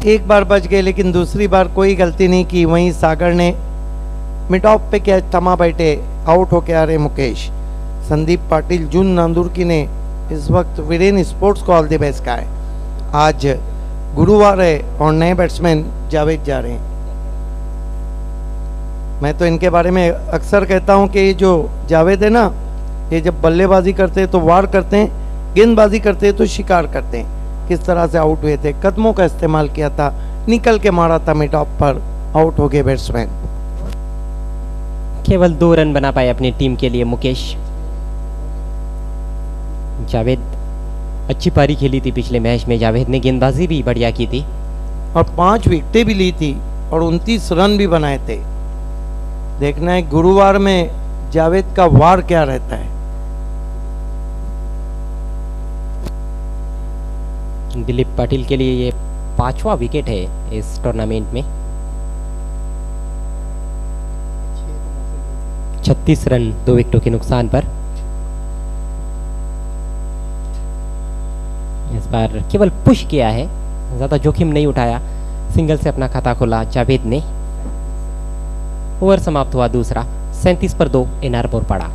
एक बार बच गए लेकिन दूसरी बार कोई गलती नहीं की। वहीं सागर ने मिड ऑफ पे कैच थमा बैठे, आउट होके आ रहे मुकेश। संदीप पाटिल जून नांदुरकी ने इस वक्त वीरेन स्पोर्ट्स को ऑल द बेस्ट कहा है। आज गुरुवार है और नए बैट्समैन जावेद जा रहे हैं। मैं तो इनके बारे में अक्सर कहता हूं कि ये जो जावेद है ना, ये जब बल्लेबाजी करते हैं तो वार करते हैं, गेंदबाजी करते हैं तो शिकार करते हैं। किस तरह से आउट हुए थे, कदमों का इस्तेमाल किया था, निकल के मारा था मिड ऑफ पर, आउट हो गए बैट्समैन। केवल 2 रन बना पाए अपनी टीम के लिए मुकेश। जावेद अच्छी पारी खेली थी पिछले मैच में, जावेद ने गेंदबाजी भी बढ़िया की थी और 5 विकेटें भी ली थी और 29 रन भी बनाए थे। देखना है गुरुवार में जावेद का वार क्या रहता है। दिलीप पाटिल के लिए ये 5वां विकेट है इस टूर्नामेंट में। 36 रन 2 विकेटों के नुकसान पर। इस बार केवल पुश किया है, ज्यादा जोखिम नहीं उठाया। सिंगल से अपना खाता खोला जावेद ने। ओवर समाप्त हुआ दूसरा। 37 पर 2 एनआर बोर पड़ा।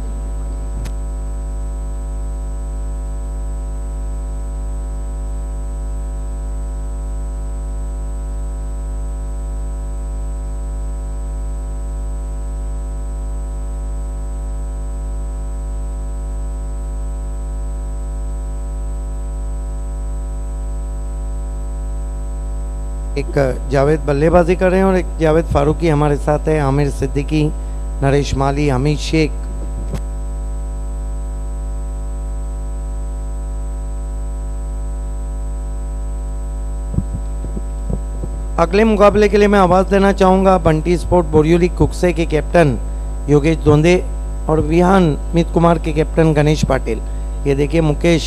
एक जावेद बल्लेबाजी कर रहे हैं और एक जावेद फारूकी हमारे साथ है। आमिर सिद्दीकी, नरेश माली, हमीद शेख। अगले मुकाबले के लिए मैं आवाज देना चाहूंगा बंटी स्पोर्ट बोरियोली कुक्से के कैप्टन योगेश दोंदे और विहान मित कुमार के कैप्टन गणेश पाटिल। ये देखिए मुकेश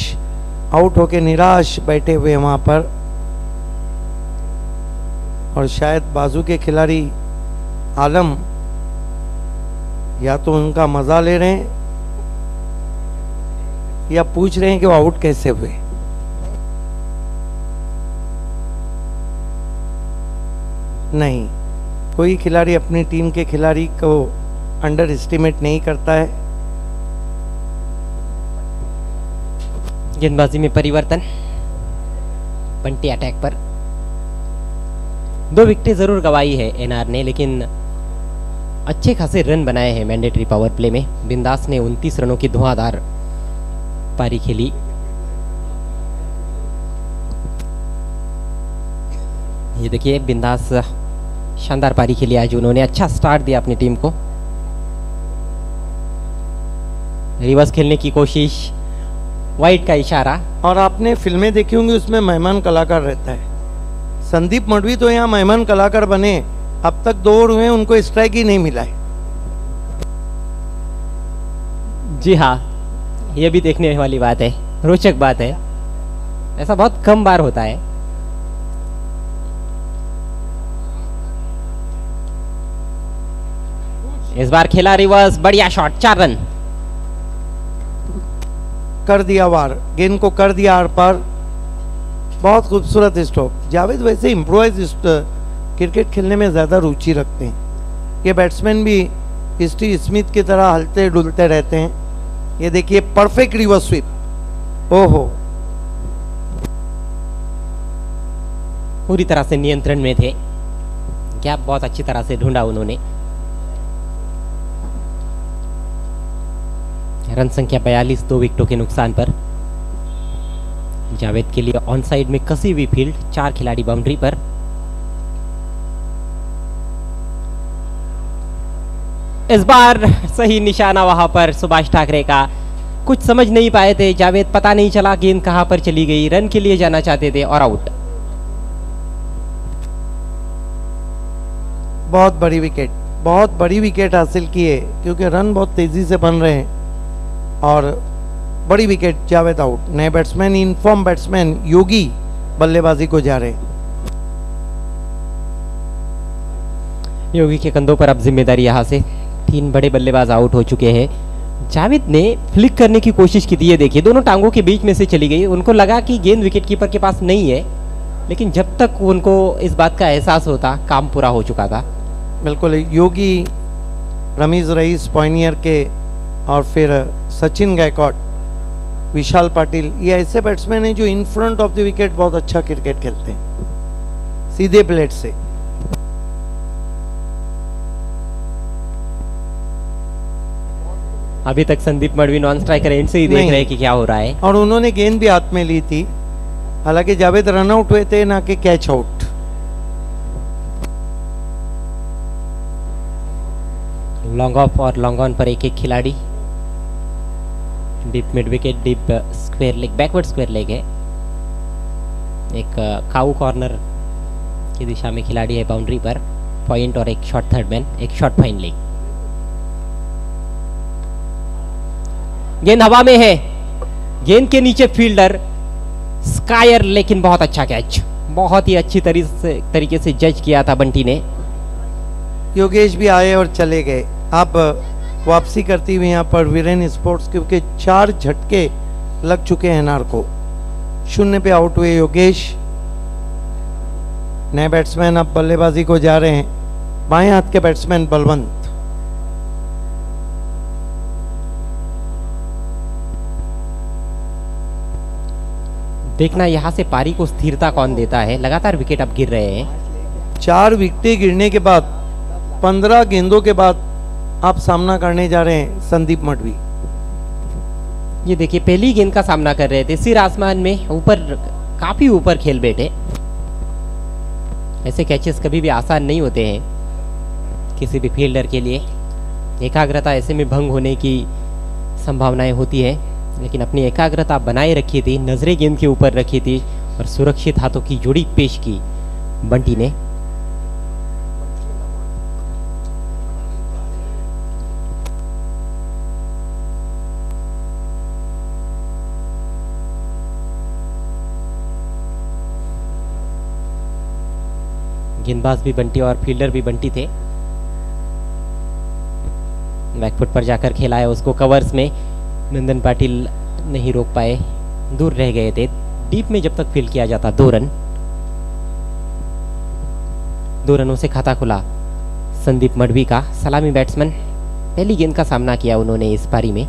आउट होके निराश बैठे हुए वहां पर, और शायद बाजू के खिलाड़ी आलम या तो उनका मजा ले रहे हैं या पूछ रहे हैं कि वो आउट कैसे हुए। नहीं, कोई खिलाड़ी अपनी टीम के खिलाड़ी को अंडर एस्टिमेट नहीं करता है। गेंदबाजी में परिवर्तन बंटी अटैक पर। 2 विकेटें जरूर गंवाई है एनआर ने, लेकिन अच्छे खासे रन बनाए हैं मैंडेटरी पावर प्ले में। बिंदास ने 29 रनों की धुआंधार पारी खेली। ये देखिए बिंदास शानदार पारी खेली आज उन्होंने। अच्छा स्टार्ट दिया अपनी टीम को। रिवर्स खेलने की कोशिश, वाइड का इशारा। और आपने फिल्में देखी होंगी, उसमें मेहमान कलाकार रहता है। संदीप मडवी तो यहाँ मेहमान कलाकार बने, अब तक 2 ओवर हुए उनको स्ट्राइक ही नहीं मिला है। जी हाँ, ये भी देखने वाली बात है, रोचक बात है। ऐसा बहुत कम बार होता है। इस बार खेला रिवर्स, बढ़िया शॉट, 4 रन। कर दिया वार, गेंद को कर दिया आर पार। बहुत खूबसूरत स्ट्रोक। जावेद वैसे इम्प्रोवाइज क्रिकेट खेलने में ज़्यादा रुचि रखते हैं। ये बैट्समैन भी स्टीव स्मिथ की तरह हलते डुलते रहते हैं। ये देखिए परफेक्ट रिवर्स स्वीप। ओहो, पूरी तरह से नियंत्रण में थे। गैप बहुत अच्छी तरह से ढूंढा उन्होंने। रन संख्या 42 2 विकेटों के नुकसान पर। जावेद के लिए ऑन साइड में कसी हुई फील्ड, 4 खिलाड़ी बाउंड्री पर। इस बार सही निशाना वहां पर सुभाष ठाकरे का। कुछ समझ नहीं पाए थे जावेद, पता नहीं चला गेंद कहां पर चली गई। रन के लिए जाना चाहते थे और आउट। बहुत बड़ी विकेट, बहुत बड़ी विकेट हासिल की है क्योंकि रन बहुत तेजी से बन रहे हैं और बड़ी विकेट। जावेद आउट। नए बैट्समैन, इनफॉर्म बैट्समैन योगी बल्लेबाजी को जा रहे। योगी के कंधों पर अब जिम्मेदारी। यहां से 3 बड़े बल्लेबाज आउट हो चुके हैं। जावेद ने फ्लिक करने की कोशिश की थी। ये देखिए दोनों टांगों के बीच में से चली गई। उनको लगा कि गेंद विकेट कीपर के पास नहीं है, लेकिन जब तक उनको इस बात का एहसास होता, काम पूरा हो चुका था। बिल्कुल, योगी, रमीज रईस पॉइनियर के, और फिर सचिन गायकवाड़, विशाल पाटिल, ये ऐसे बैट्समैन हैं जो in front of the wicket बहुत अच्छा क्रिकेट खेलते हैं सीधे प्लेट से। अभी तक Sandeep Madavi non striker end से ही देख नहीं। रहे हैं कि क्या हो रहा है। और उन्होंने गेंद भी हाथ में ली थी, हालांकि जावेद रन आउट हुए थे, ना कि कैच आउट। लॉन्ग ऑफ और लॉन्ग ऑन पर एक एक खिलाड़ी। Deep mid wicket, deep square leg, backward square leg है। एक काऊ कॉर्नर की दिशा में खिलाड़ी है बाउंड्री पर, पॉइंट और एक शॉर्ट थर्ड मैन, एक शॉर्ट फाइन लेग। गेंद हवा में है, गेंद के नीचे फील्डर स्कायर, लेकिन बहुत अच्छा कैच, बहुत ही अच्छी तरीके से जज किया था बंटी ने। योगेश भी आए और चले गए। अब वापसी करती हुई यहाँ पर वीरेन स्पोर्ट्स, क्योंकि 4 झटके लग चुके हैं एनआर को। 0 पे आउट हुए योगेश। नए बैट्समैन अब बल्लेबाजी को जा रहे हैं, बाएं हाथ के बैट्समैन बलवंत। देखना यहाँ से पारी को स्थिरता कौन देता है। लगातार विकेट अब गिर रहे हैं। 4 विकेटें गिरने के बाद 15 गेंदों के बाद आप सामना करने जा रहे हैं संदीप मडवी। ये देखिए, पहली गेंद का सामना कर रहे थे, सिर आसमान में, ऊपर, काफी ऊपर खेल बैठे। ऐसे कैचेस कभी भी आसान नहीं होते हैं किसी भी फील्डर के लिए। एकाग्रता ऐसे में भंग होने की संभावनाएं होती है, लेकिन अपनी एकाग्रता बनाए रखी थी, नजरें गेंद के ऊपर रखी थी और सुरक्षित हाथों की जोड़ी पेश की बंटी ने। गेंदबाज भी बंटी और फील्डर भी बंटी थे। बैकफुट पर जाकर खेला है उसको कवर्स में, नंदन पाटिल नहीं रोक पाए, दूर रह गए थे। डीप में जब तक फील्ड किया जाता 2 रन, 2 रनों से खाता खुला संदीप मडवी का। सलामी बैट्समैन, पहली गेंद का सामना किया उन्होंने इस पारी में।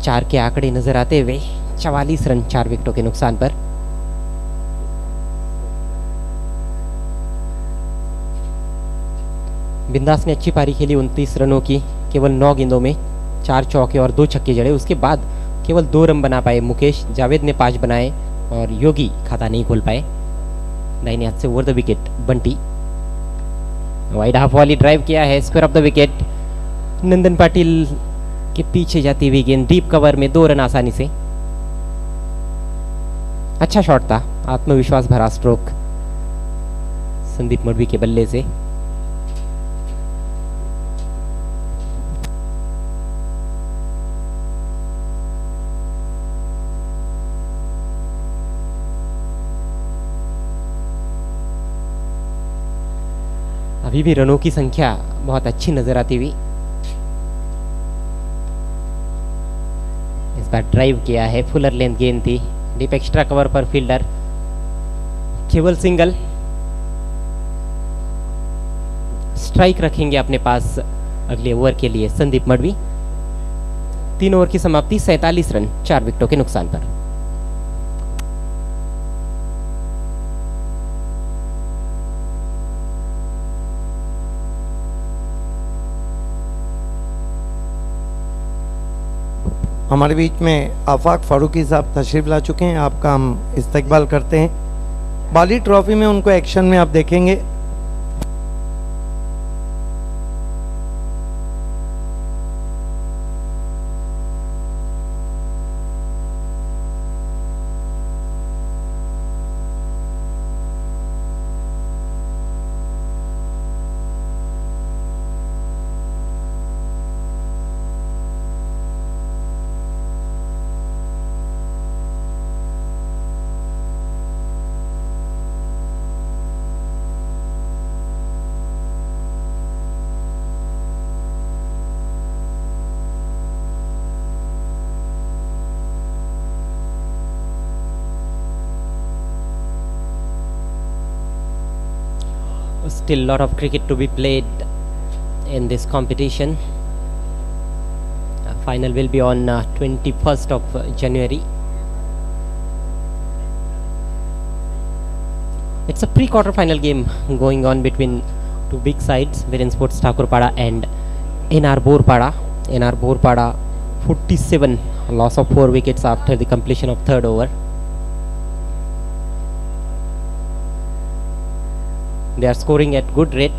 4 के आंकड़े नजर आते हुए 44 रन 4 विकेटों के नुकसान पर। बिंदास ने अच्छी पारी खेली, 29 रनों की, केवल 9 गेंदों में 4 चौके और 2 छक्के जड़े। उसके बाद केवल 2 रन बना पाए मुकेश, जावेद ने 5 बनाए और योगी खाता नहीं खोल पाए। दाहिने हाथ से over the wicket Bunty, wide half वाली ड्राइव किया है, स्क्वायर ऑफ द विकेट। नंदन पाटिल के पीछे जाती हुई गेंद डीप कवर में, 2 रन आसानी से। अच्छा शॉट था, आत्मविश्वास भरा स्ट्रोक संदीप मडवी के बल्ले से। अभी भी रनों की संख्या बहुत अच्छी नजर आती हुई। इस बार ड्राइव किया है, फुलर लेंथ गेंद थी, डीप एक्स्ट्रा कवर पर फील्डर, केवल सिंगल। स्ट्राइक रखेंगे अपने पास अगले ओवर के लिए संदीप मडवी। 3 ओवर की समाप्ति, 47 रन 4 विकेटों के नुकसान पर। हमारे बीच में आफाक फारूकी साहब तशरीफ ला चुके हैं, आपका हम इस्तकबाल करते हैं। बाली ट्रॉफी में उनको एक्शन में आप देखेंगे। Still lot of cricket to be played in this competition. Final will be on 21st of January. It's a pre-quarter final game going on between two big sides, Viren Sports Thakurpada and NR Borpada. NR Borpada 47, loss of 4 wickets after the completion of third over. They are scoring at good rate.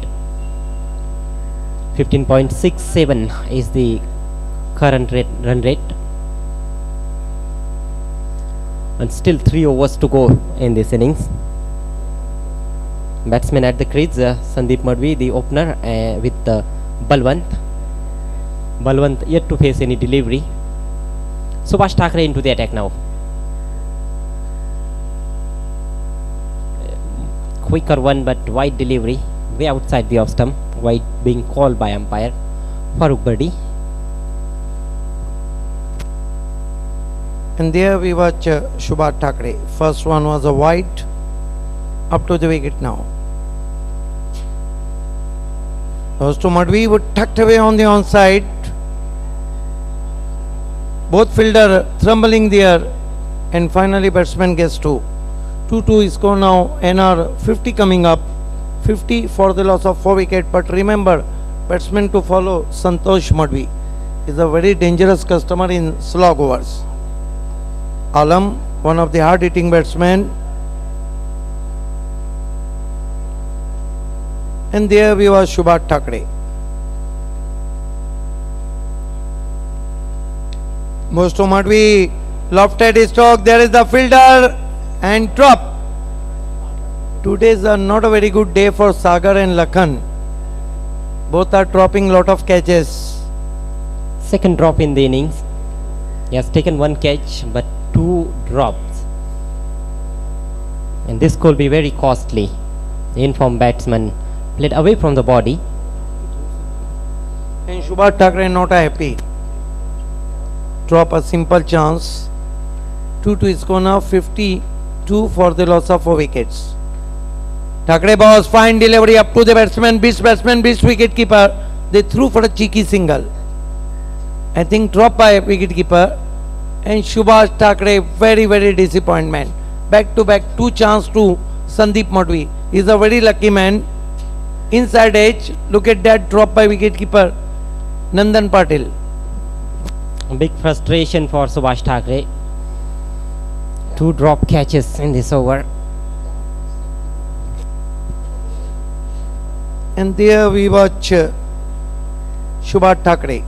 15.67 is the current run rate. And still 3 overs to go in this innings. Batsman at the crease, Sandeep Madhvi, the opener, with Balwant. Balwant yet to face any delivery. Subhash Thakre into the attack now. Quicker one but wide delivery, way outside the off stump. Wide being called by umpire Farooq Birdi. And there we watch Subhash Thakre. First one was a wide, up to the wicket now. Goes to Madhvi, would tucked away on the onside. Both fielder trembling there, and finally batsman gets 2. 2-2 is score now. NR 50 coming up. 50 for the loss of 4 wicket. But remember, batsman to follow Santosh Madhvi is a very dangerous customer in slog overs. Alam, one of the hard-hitting batsmen. And there we was Subhash Thakre. Goes to Madhvi, lofted his stroke, there is the fielder and drop. Today is not a very good day for Sagar and Lakhan. Both are dropping lot of catches. Second drop in the innings. He has taken 1 catch but 2 drops. And this could be very costly. The informed batsman played away from the body. And Subhash Thakre not happy. Drop a simple chance. 2-2 is score now. 52 for the loss of 4 wickets. Thakre balls, fine delivery up to the batsman, beats wicket keeper. They threw for a cheeky single. I think dropped by wicket keeper. And Subhash Thakre, very disappointment. Back to back 2 chance to Sandeep Madhvi. He is a very lucky man. Inside edge, look at that drop by wicket keeper Nandan Patil. Big frustration for Subhash Thakre. 2 drop catches in this over. And there we watch Subhash Thakre.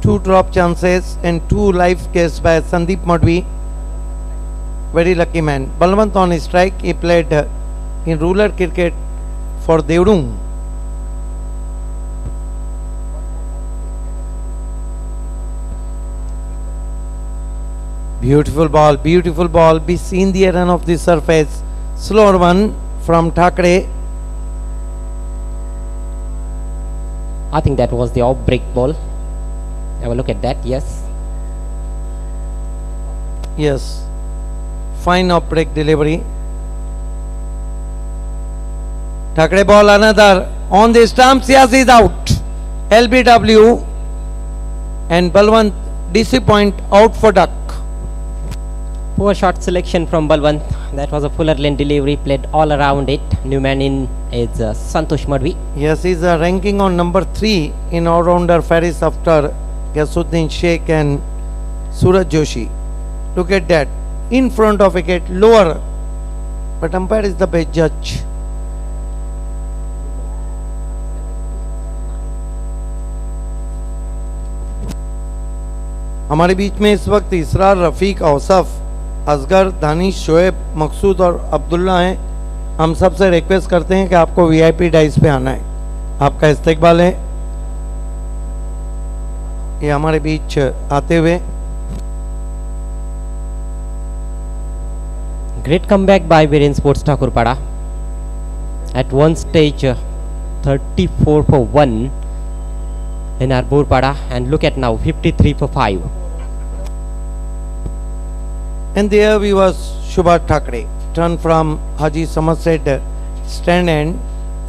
Two drop chances and 2 live catches by Sandeep Madhvi. Very lucky man. Balwant on his strike. He played in rural cricket for Devdung. Beautiful ball. Be seen the run of the surface. Slower one from Thakre. I think that was the off break ball. Have a look at that. Yes. Fine off break delivery. Thakre ball another on the stumps. Yes, is out. LBW and Balwant disappoint out for duck. Poor shot selection from Balwant. That was a fuller lane delivery, played all around it. New man in is Santosh Madhvi. Yes, he's ranking on number 3 in all-rounder Faris after Yasuddin Sheikh and Suraj Joshi. Look at that. In front of wicket, lower. But umpire is the best judge. हमारे बीच में इस वक्त इसरार, रफ़ीक, औसफ, असगर, दानिश, शोएब, मकसूद और अब्दुल्ला हैं. हम सबसे request करते हैं कि आपको वीआईपी डाइस पे आना है. आपका इस्तकबाल है. ये हमारे बीच आते हुए. Great comeback by Viren Sports Thakurpada. At one stage 34 for 1 in our Borpada, and look at now 53 for 5. And there we was Subhash Thakre. Turn from Haji Somerset stand and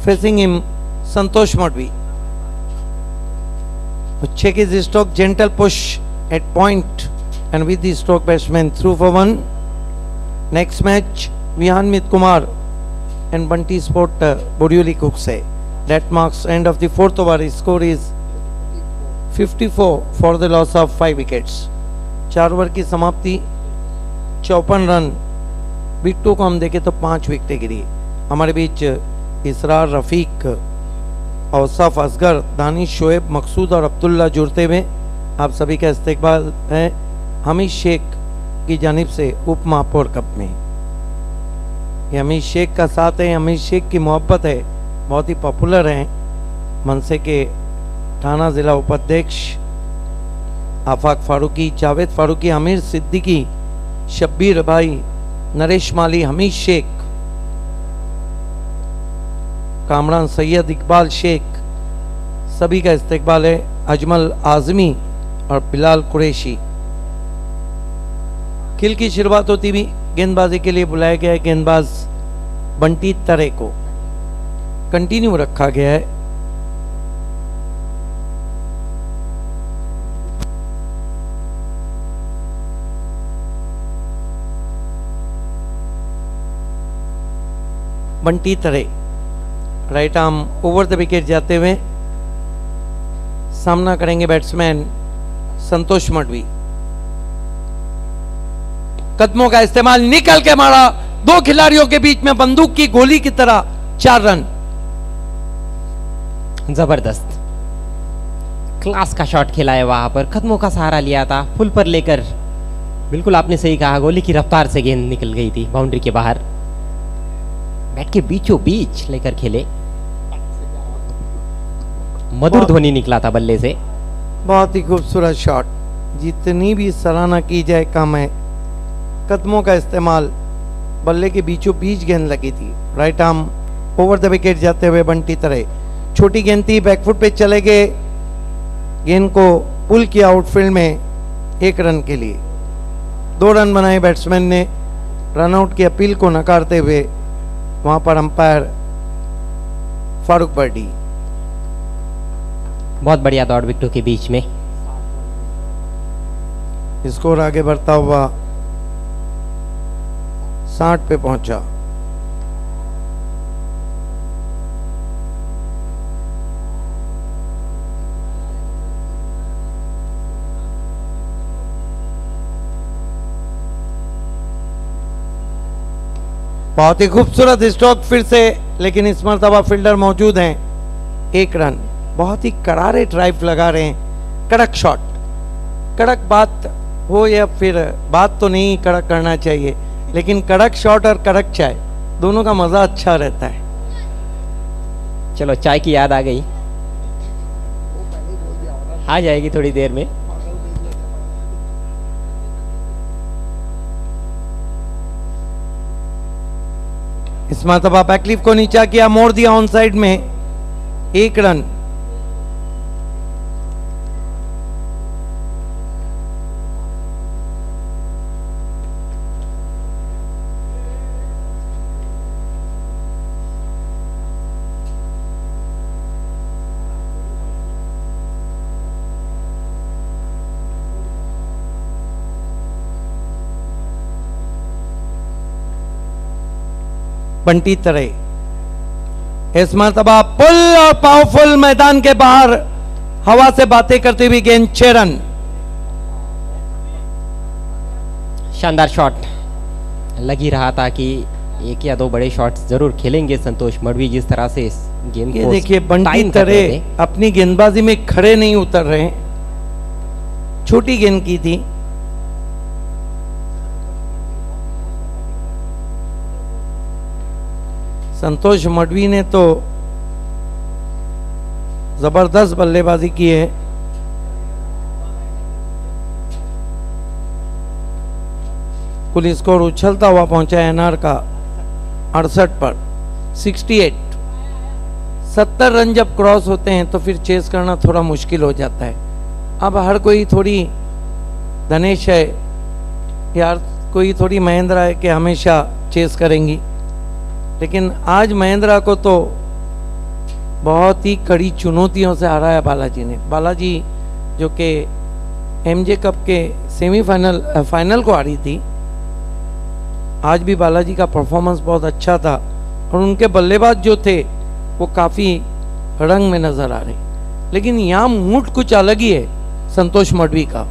facing him Santosh Madhvi. Check his stroke, gentle push at point and with the stroke batsman through for one. Next match Vihanmit Kumar and Bunty Sport Borioli Kukse. That marks end of the fourth over. His score is 54 for the loss of 5 wickets. 4 over की समाप्ति 54 run. Bittu को हम देखें तो 5 विकेटें गिरी. हमारे बीच इसरार, रफीक, औसफ, असगर, दानिश, शोएब, मकसूद और अब्दुल्ला जुड़ते हुए आप सभी का इस्तकबाल है हमीश शेख की जानिब से उप महापौर कप में. ये हमीश शेख का साथ है, हमीश शेख की मोहब्बत है, बहुत ही पॉपुलर हैं. मनसे के थाना जिला उपाध्यक्ष आफाक फारूकी, जावेद फारूकी, आमिर सिद्दीकी, शब्बीर भाई, नरेश माली, हमीश शेख, कामरान सैयद, इकबाल शेख, सभी का इस्तकबाल है. अजमल आजमी और बिलाल कुरैशी. खेल की शुरुआत होती हुई गेंदबाजी के लिए बुलाया गया है गेंदबाज बंटी तरे को. कंटिन्यू रखा गया है. बंटी तरे right arm over the wicket जाते हुए सामना करेंगे बैट्समैन संतोष मडवी. कदमों का इस्तेमाल, निकल के मारा. 2 खिलाड़ियों के बीच में बंदूक की गोली की तरह 4 रन. जबरदस्त क्लास का शॉट खेला है. वहां पर कदमों का सहारा लिया था, फुल पर लेकर. बिल्कुल आपने सही कहा, गोली की रफ्तार से गेंद निकल गई थी बाउंड्री के बाहर. बैट के बीचों बीच लेकर खेले. मधुर ध्वनि निकला था बल्ले से. बहुत ही खूबसूरत शॉट. जितनी भी सराहना की जाए कम है. कदमों का इस्तेमाल, बल्ले के बीचों बीच गेंद लगी थी. Right arm over the wicket जाते हुए बंटी तरह. छोटी गेंद थी, बैकफुट पे चले गए. गेंद को पुल किया आउटफील्ड में 1 रन के लिए. 2 रन बनाए बैट्समैन ने. रनआउट की अपील को नकारते हुए वहां पर अंपायर फारूक बर्डी. बहुत बढ़िया दौड़ विकेटों के बीच में. स्कोर आगे बढ़ता हुआ 60 पे पहुंचा. बहुत ही खूबसूरत स्ट्रोक फिर से, लेकिन इस मर्तबा फील्डर मौजूद हैं. 1 रन. बहुत ही करारे ड्राइव लगा रहे हैं. कड़क शॉट. कड़क बात हो या फिर बात तो नहीं कड़क करना चाहिए, लेकिन कड़क शॉट और कड़क चाय दोनों का मजा अच्छा रहता है. चलो चाय की याद आ गई, आ जाएगी थोड़ी देर में. इस मरतबा बैकलिफ को नीचा किया, मोड़ दिया ऑन साइड में. 1 रन. बंटी तरह इस मरतबा पुल और पावरफुल मैदान के बाहर हवा से बातें करते हुए गेंद. 6 रन. शानदार शॉट. लग ही रहा था कि 1 या 2 बड़े शॉट्स जरूर खेलेंगे संतोष मडवी. जिस तरह से इस गेंद ये को देखिए बंटी टाइम कर रहे थे. तरह अपनी गेंदबाजी में खड़े नहीं उतर रहे. छोटी गेंद की थी. संतोष मडवी ने तो जबरदस्त बल्लेबाजी की है. कुल स्कोर उछलता हुआ पहुंचा एनआर का 68 पर 68. 70 रन जब क्रॉस होते हैं तो फिर चेस करना थोड़ा मुश्किल हो जाता है. अब हर कोई थोड़ी धनेश है यार, कोई थोड़ी महेंद्रा है कि हमेशा चेस करेंगी, लेकिन आज महेंद्रा को तो बहुत ही कड़ी चुनौतियों से हारा है बालाजी ने। बालाजी जो कि एमजे कप के सेमीफाइनल फाइनल को हारी थी, आज भी बालाजी का परफॉर्मेंस बहुत अच्छा था और उनके बल्लेबाज जो थे वो काफ़ी रंग में नज़र आ रहे। लेकिन यहाँ मूड कुछ अलग ही है संतोष मडवी का।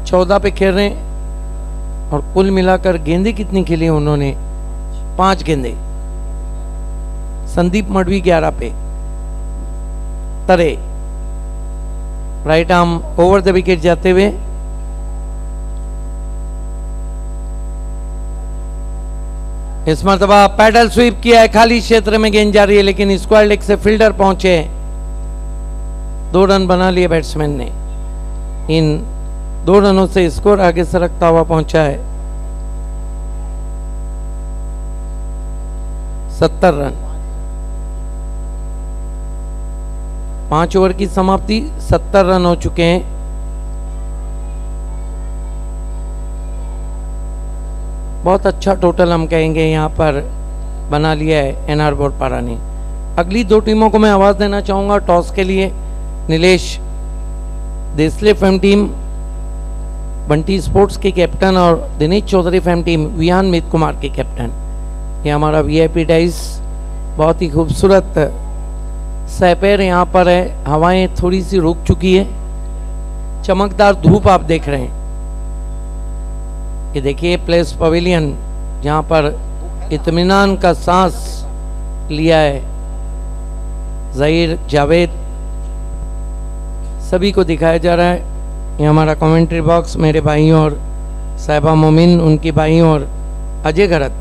14 पे खेल रहे हैं और कुल मिलाकर गेंदें कितनी खेली उन्होंने? 5 गेंदें। संदीप मडवी 11 पे। तरे right arm over the wicket जाते हुए इस मरतबा पैडल स्वीप किया है, खाली क्षेत्र में गेंद जा रही है, लेकिन स्क्वायर लेग से फील्डर पहुंचे, 2 रन बना लिए बैट्समैन ने। इन 2 रनों से स्कोर आगे सरकता हुआ पहुंचा है 70 रन। 5 ओवर की समाप्ति, 70 रन हो चुके हैं। बहुत अच्छा टोटल हम कहेंगे यहाँ पर बना लिया है एनआर बोरपारा ने। अगली 2 टीमों को मैं आवाज देना चाहूंगा टॉस के लिए। नीलेश देसले फैम टीम बंटी स्पोर्ट्स के कैप्टन और दिनेश चौधरी फैम टीम विहान मित कुमार के कैप्टन। ये हमारा वीआईपी डाइस बहुत ही खूबसूरत सैपेर यहाँ पर है। हवाएं थोड़ी सी रुक चुकी है, चमकदार धूप आप देख रहे हैं। ये देखिए प्लेस पवेलियन जहाँ पर इत्मीनान का सांस लिया है ज़हीर जावेद, सभी को दिखाया जा रहा है। ये हमारा कमेंट्री बॉक्स, मेरे भाई और साहिबा मोमिन, उनकी भाई और अजय गरत।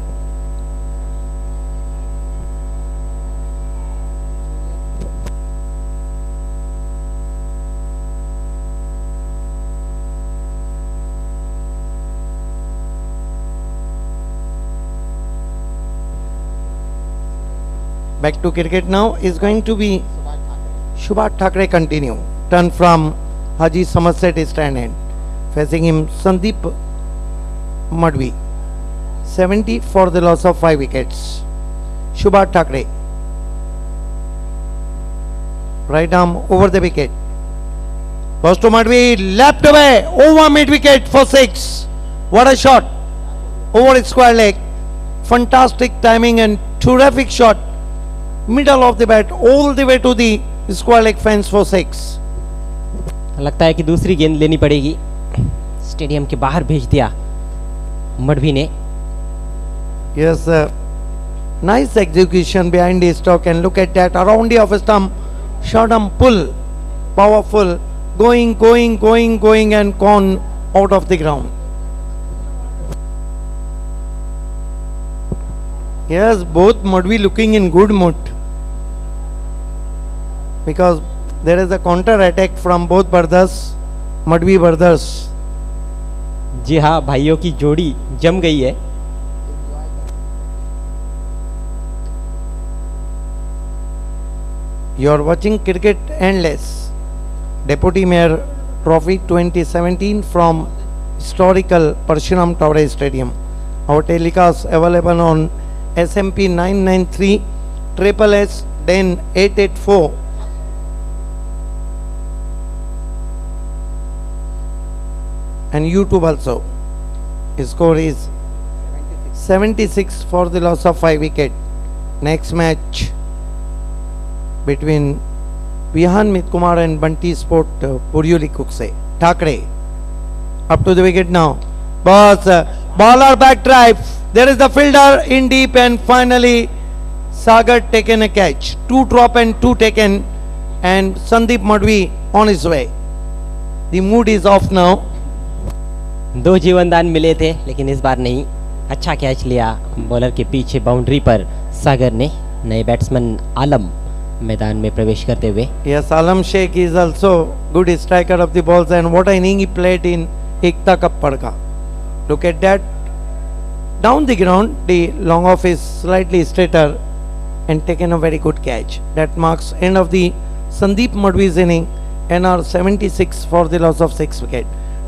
Back to cricket now is going to be Subhash Thakre continue. Turn from Haji Somerset stand end. Facing him Sandeep Madvi. 70 for the loss of 5 wickets. Subhash Thakre. Right arm over the wicket. Goes to Madvi, left away, over mid wicket for 6. What a shot. Over square leg. Fantastic timing and terrific shot. Middle of the bat all the way to the square leg fence for 6. लगता है कि दूसरी गेंद लेनी पड़ेगी। Stadium के बाहर भेज दिया मडवी ने। Yes, nice execution behind the stroke and look at that around the off stump, short arm pull, powerful, going and gone out of the ground. Yes, both Madvi looking in good mood because there is a counter attack from both brothers, Madvi brothers. जी हाँ, भाइयों की जोड़ी जम गई है। You are watching Cricket Endless, Deputy Mayor Trophy 2017 from historical Parshuram Towre Stadium. Our telecast available on SMP 993, Triple S, then 884. And YouTube also. His score is 76 for the loss of 5 wicket. Next match between Vihan Mit Kumar and Bunty Sport Puriuli Kukse. Thakre up to the wicket now. Baller back drive. There is the fielder in deep and finally Sagar taken a catch. 2 drop and 2 taken and Sandeep Madvi on his way. The mood is off now. 2 जीवनदान मिले थे लेकिन इस बार नहीं। अच्छा catch लिया bowler के पीछे बाउंड्री पर सागर ने। नए बैट्समैन आलम मैदान में प्रवेश करते हुए। Yes, Alam Sheikh is also good striker of the balls and what an inning he played in Ekta Cup Padka. Look at that. Down the ground, the long off is slightly straighter and taken a very good catch. That marks end of the Sandeep Madvi's inning, NR 76 for the loss of 6 wicket.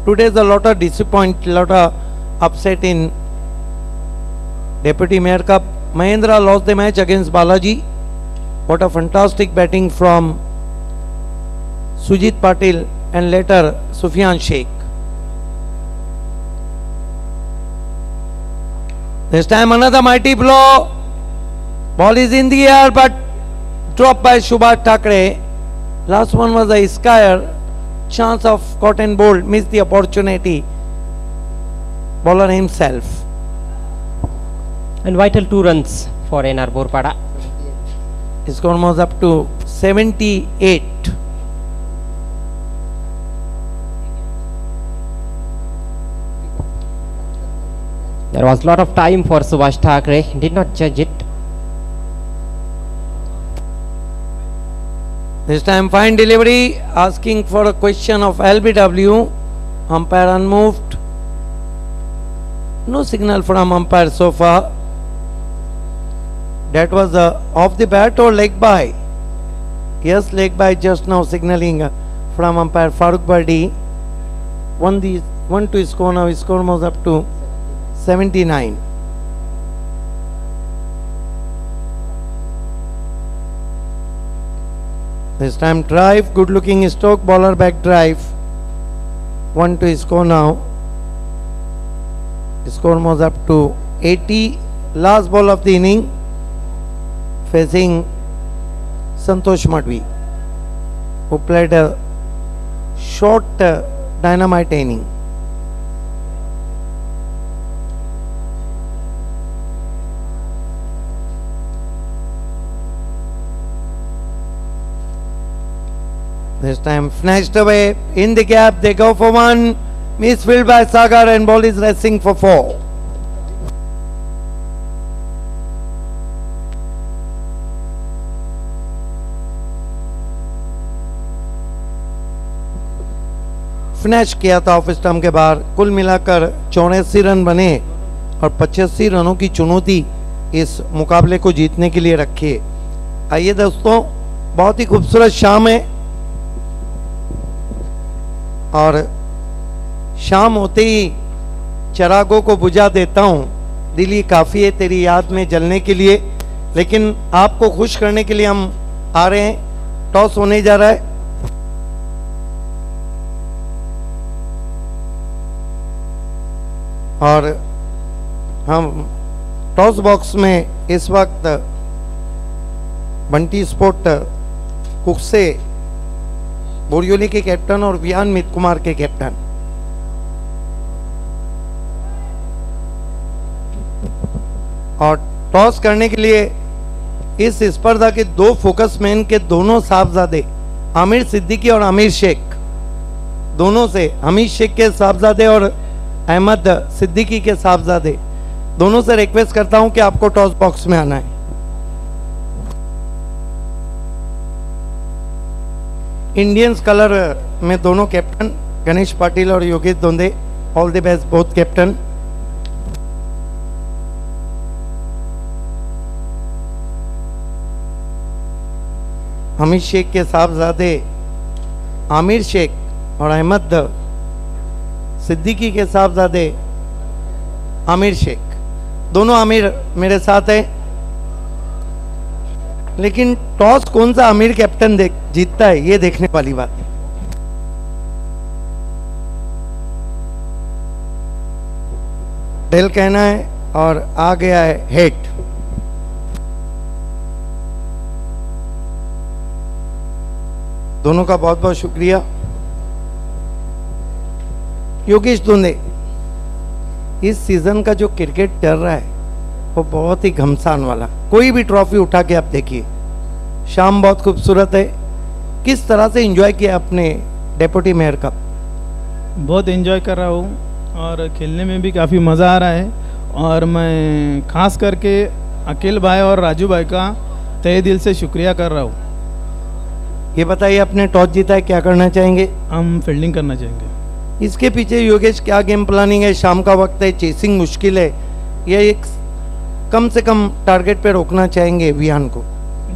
today's a lot of lot of upset in Deputy Mayor Cup. Mahendra lost the match against Balaji. What a fantastic batting from Sujit Patil and later Sufyan Sheikh. This time another mighty blow. Ball is in the air but dropped by Subhash Thakre. Last one was a Iskyer. Chance of Cotton Bolt, missed the opportunity. Bowler himself. And vital 2 runs for NR Borpada. His score was up to 78. There was a lot of time for Subhash Thakre, did not judge it. This time fine delivery, asking for a question of LBW. Umpire unmoved. No signal from umpire so far. That was off the bat or leg by? Yes, leg by, just now signaling from umpire Farooq Bardi. 1 to score now. His score was up to 79. This time drive, good looking stroke, bowler back drive. 1 to score now. His score was up to 80. Last ball of the inning, facing Santosh Madhvi, who played a short dynamite inning. This time snatched away in the gap. They go for 1. Misfield by Sagar and ball is racing for 4. Finish किया था off stump के बाहर. कुल मिलाकर 84 run बने और 85 रनों की चुनौती इस मुकाबले को जीतने के लिए रखी है. आइए दोस्तों, बहुत ही खूबसूरत शाम है और शाम होते ही चिरागों को बुझा देता हूं. दिल ही काफी है तेरी याद में जलने के लिए. लेकिन आपको खुश करने के लिए हम आ रहे हैं. टॉस होने जा रहा है. और हम टॉस बॉक्स में इस वक्त बंटी स्पोर्ट कुकसे बोरियोली के कैप्टन और वियान मित कुमार के कैप्टन. और टॉस करने के लिए इस स्पर्धा के 2 फोकस मैन के दोनों साहबजादे आमिर सिद्दीकी और आमिर शेख, दोनों से हमीद शेख के साहबजादे और अहमद सिद्दीकी के साहबजादे, दोनों से रिक्वेस्ट करता हूं कि आपको टॉस बॉक्स में आना है. इंडियंस कलर में दोनों कैप्टन गणेश पाटिल और Yogesh Donde. All the best both captain. Hameed Sheikh के साहबजादे आमिर शेख और अहमद सिद्दीकी के साहबजादे आमिर शेख, दोनों आमिर मेरे साथ हैं. लेकिन टॉस कौन सा आमिर कैप्टन जीतता है ये देखने वाली बात है. टेल कहना है और आ गया है हेड. दोनों का बहुत बहुत शुक्रिया. योगेश दोंदे, इस सीजन का जो क्रिकेट चल रहा है वो बहुत ही घमसान वाला. कोई भी ट्रॉफी उठा के आप देखिए, शाम बहुत खूबसूरत है. किस तरह से एंजॉय किया अपने डेप्यूटी मेयर का? बहुत एंजॉय कर रहा हूँ और खेलने में भी काफ़ी मज़ा आ रहा है. और मैं खास करके अकील भाई और राजू भाई का तहे दिल से शुक्रिया कर रहा हूँ. ये बताइए, आपने टॉस जीता है, क्या करना चाहेंगे? हम फील्डिंग करना चाहेंगे. इसके पीछे योगेश क्या गेम प्लानिंग है? शाम का वक्त है, चेसिंग मुश्किल है, या एक कम से कम टारगेट पे रोकना चाहेंगे वियान को?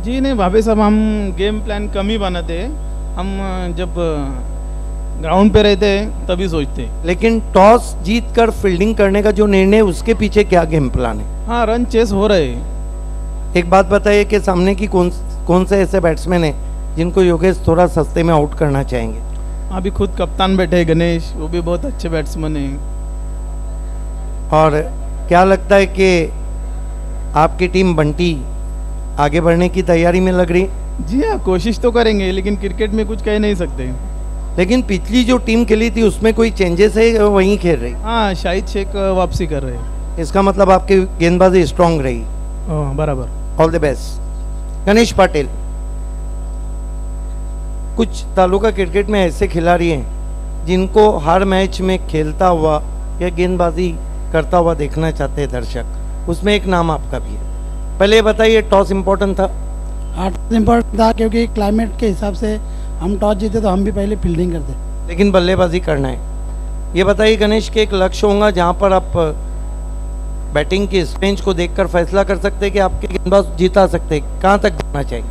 जी नहीं भाभी साहब, हम गेम प्लान कम ही बनाते हैं. हम जब ग्राउंड पे रहते हैं तभी सोचते हैं। लेकिन टॉस जीत कर फील्डिंग करने का जो निर्णय है, उसके पीछे क्या गेम प्लान है? हाँ, रन चेस हो रहे हैं। एक बात बताइए कि सामने की कौन से ऐसे बैट्समैन हैं जिनको योगेश थोड़ा सस्ते में आउट करना चाहेंगे? अभी खुद कप्तान बैठे हैं गणेश, वो भी बहुत अच्छे बैट्समैन हैं। और क्या लगता है कि आपकी टीम बंटी आगे बढ़ने की तैयारी में लग रही? जी हाँ, कोशिश तो करेंगे, लेकिन क्रिकेट में कुछ कह नहीं सकते। लेकिन पिछली जो टीम खेली थी उसमें कोई चेंजेस है या वहीं खेल रही? हाँ, शाहिद शेख वापसी कर रहे हैं। इसका मतलब आपकी गेंदबाजी स्ट्रांग रही। बराबर। All the best. Ganesh Patil, कुछ तालुका क्रिकेट में ऐसे खिलाड़ी हैं जिनको हर मैच में खेलता हुआ या गेंदबाजी करता हुआ देखना चाहते हैं दर्शक, उसमें एक नाम आपका भी है। पहले ये बताइए, टॉस इम्पोर्टेंट था? हाँ, इम्पोर्टेंट था क्योंकि क्लाइमेट के हिसाब से हम टॉस जीते तो हम भी पहले फील्डिंग करते, लेकिन बल्लेबाजी करना है। ये बताइए गणेश के एक लक्ष्य होगा जहाँ पर आप बैटिंग की स्ट्रेंथ को देखकर फैसला कर सकते हैं कि आपके गेंदबाज जीता सकते हैं, कहाँ तक जाना चाहिए?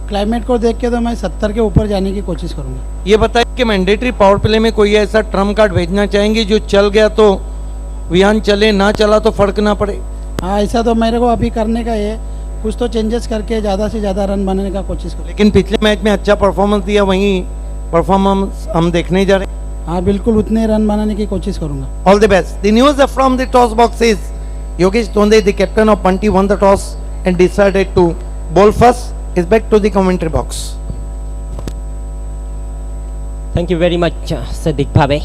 क्लाइमेट को देख के तो मैं 70 के ऊपर जाने की कोशिश करूँगा। ये बताइए कि मैंडेटरी पावर प्ले में कोई ऐसा ट्रम्प कार्ड भेजना चाहेंगे जो चल गया तो विहान चले, ना चला तो फर्क ना पड़े? हाँ, ऐसा तो मेरे को अभी करने का है, कुछ तो चेंजेस करके ज़्यादा से ज़्यादा रन बनाने का कोशिश करूँ। लेकिन पिछले मैच में अच्छा परफॉर्मेंस दिया, वहीं परफॉर्मेंस हम देखने जा रहे हैं। हाँ, बिल्कुल उतने रन बनाने की कोशिश करूँगा। All the best. The news from the toss box is Yogesh Tonde, the captain of Punty, won the toss and decided to bowl first. Is back to the commentary box. Thank you very much, Sadiq Bhabe.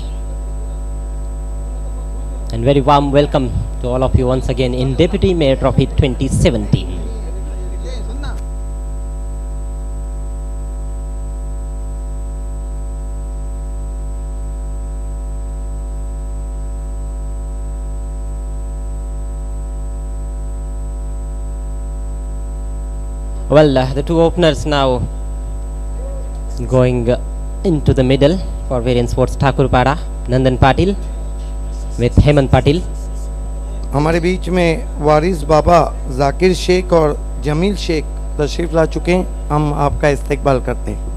And very warm welcome to all of you once again in Deputy Mayor Trophy 2017. Well, the two openers now going into the middle for Variant Sports Thakurpara, Nandan Patil with Hemant Patil. हमारे बीच में वारिस बाबा, जाकिर शेख और जमील शेख तशरीफ ला चुके हैं। हम आपका इस्तकबाल करते हैं।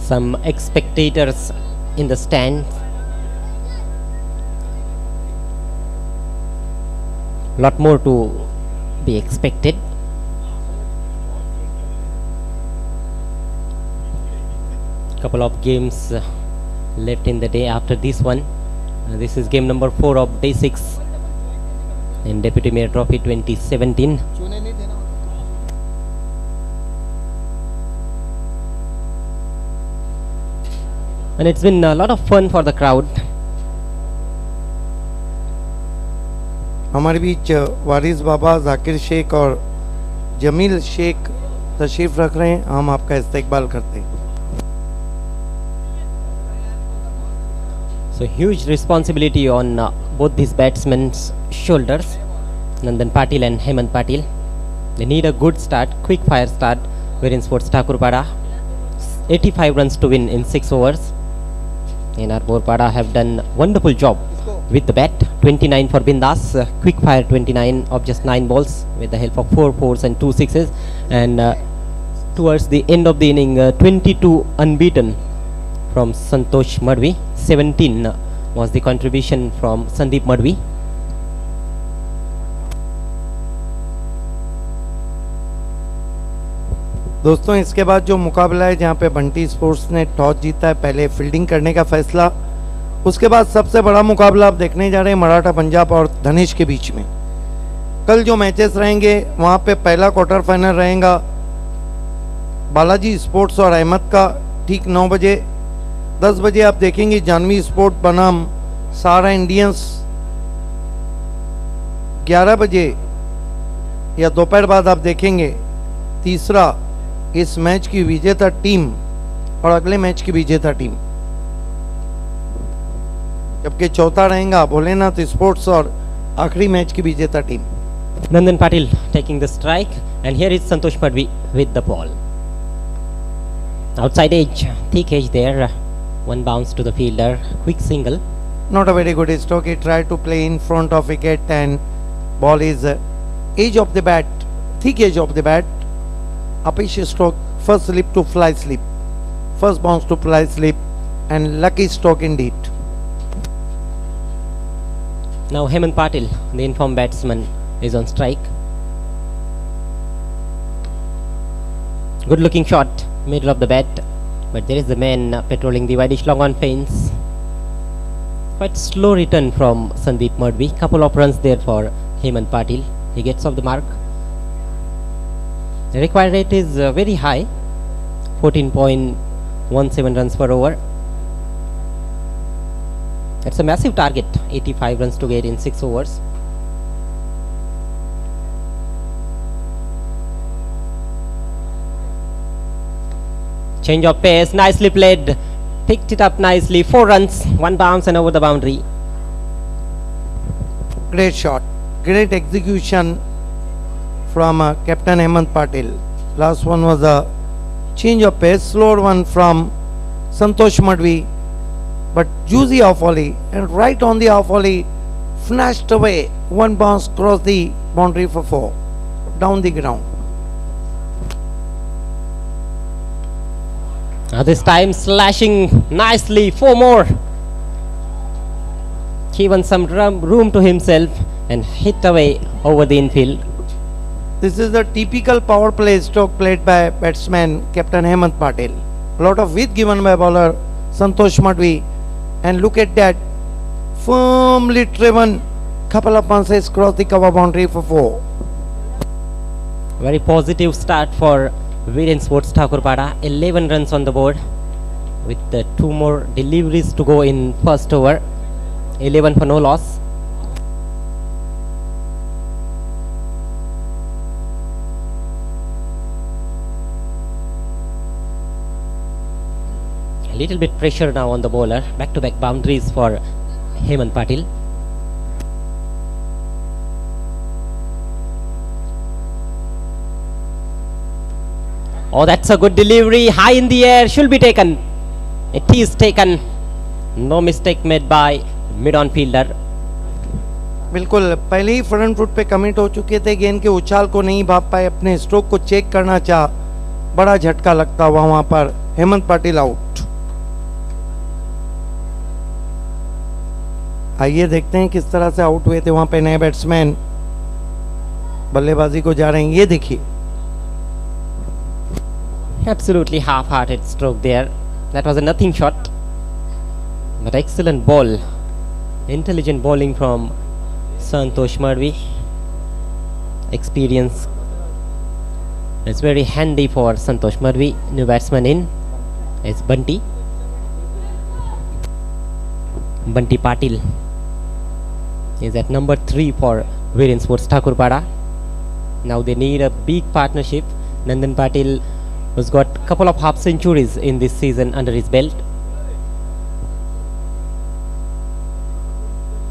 Some spectators in the stands. Lot more to be expected. Couple of games left in the day after this one. This is game number 4 of day 6 in Deputy Mayor Trophy 2017. And it's been a lot of fun for the crowd. हमारे बीच वारिस बाबा, जाकिर शेख और जमील शेख तशरीफ रख रहे हैं। हम आपका इस्तकबाल करते हैं। So huge responsibility on both these batsmen's shoulders, Nandan Patil and Hemant Patil. They need a good start, quick fire start. Variant Sports Thakurpara, 85 runs to win in 6 overs. NR Borpada have done wonderful job with the bat. 29 for Bindas, quick fire 29 of just 9 balls with the help of 4 fours and 2 sixes. And towards the end of the inning, 22 unbeaten from Santosh Madhvi. 17 was the contribution from Sandeep Madhvi. दोस्तों, इसके बाद जो मुकाबला है जहां पे Bunty sports ने toss जीता है, पहले फील्डिंग करने का फैसला, उसके बाद सबसे बड़ा मुकाबला आप देखने जा रहे हैं मराठा पंजाब और धनेश के बीच में। कल जो मैचेस रहेंगे वहां पे पहला क्वार्टर फाइनल रहेगा बालाजी स्पोर्ट्स और अहमद का ठीक 9 बजे। 10 बजे आप देखेंगे जानवी स्पोर्ट बनाम सारा इंडियंस। 11 बजे या दोपहर बाद आप देखेंगे तीसरा इस मैच की विजेता टीम और अगले मैच की विजेता टीम, जबकि चौथा रहेगा भोलेनाथ स्पोर्ट्स और आखिरी मैच की विजेता team. Nandan Patil taking the strike, and here is Santosh Madhvi with the ball. Outside edge, thick edge there. One bounce to the fielder, quick single. Not a very good stroke. He tried to play in front of wicket, and ball is edge of the bat, thick edge of the bat. Uppish stroke, first slip to fly slip, first bounce to fly slip, and lucky stroke indeed. Now Hemant Patil, the informed batsman, is on strike. Good looking shot, middle of the bat, but there is the man patrolling the wideish long on fence. Quite slow return from Sandeep Madhvi. Couple of runs there for Hemant Patil. He gets off the mark. The required rate is very high, 14.17 runs per over. That's a massive target, 85 runs to get in 6 overs. Change of pace, nicely played, picked it up nicely, 4 runs, 1 bounce and over the boundary. Great shot, great execution from Captain Hemant Patil. Last one was a change of pace, slower one from Santosh Madhvi, but juicy off volley, and right on the off volley, flashed away, 1 bounce crossed the boundary for 4, down the ground. This time slashing nicely, 4 more. Given some room to himself and hit away over the infield. This is the typical power play stroke played by batsman Captain Hemant Patil. A lot of width given by bowler Santosh Madhvi, and look at that, firmly driven, couple of bounces cross the cover boundary for 4. Very positive start for Viren Sports Thakurpada. 11 runs on the board with 2 more deliveries to go in first over. 11 for no loss. A little bit pressure now on the bowler. Back-to-back boundaries for Hemant Patil. Oh, that's a good delivery, high in the air, should be taken. It is taken. No mistake made by mid-on fielder. बिल्कुल पहले ही front foot पे commit हो चुके थे, गेंद के उछाल को नहीं भाप पाए, अपने स्ट्रोक को चेक करना चाहा, बड़ा झटका लगता हुआ वहां पर हेमंत पाटिल आउट। आइए देखते हैं किस तरह से आउट हुए थे वहां पे नए बैट्समैन बल्लेबाजी को जा रहे हैं, ये देखिए। Absolutely half-hearted stroke there. That was a nothing shot, but excellent ball. Intelligent bowling from Santosh Madhvi. Experience is very handy for Santosh Madhvi. New batsman in is Bunty Patil is at number 3 for Viren Sports Thakurpada. Now they need a big partnership. Nandan Patil, who's got a couple of half centuries in this season under his belt.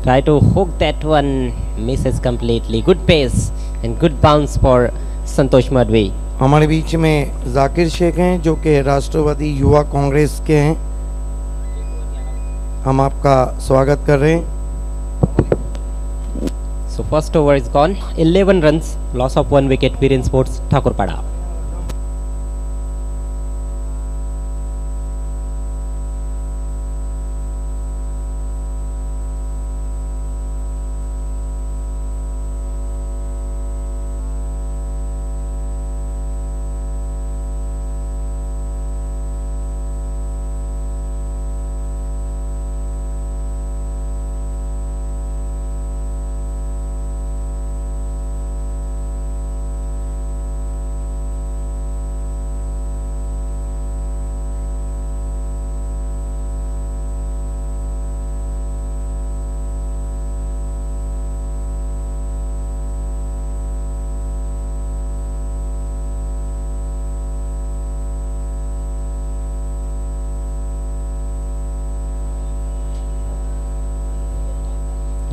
Try to hook that one, misses completely. Good pace and good bounce for Santosh Madhvi. हमारे बीच में जाकिर शेख हैं जो कि राष्ट्रवादी युवा कांग्रेस के हैं, हम आपका स्वागत कर रहे हैं। So first over is gone. 11 runs, loss of 1 wicket. Viren Sports Thakurpada.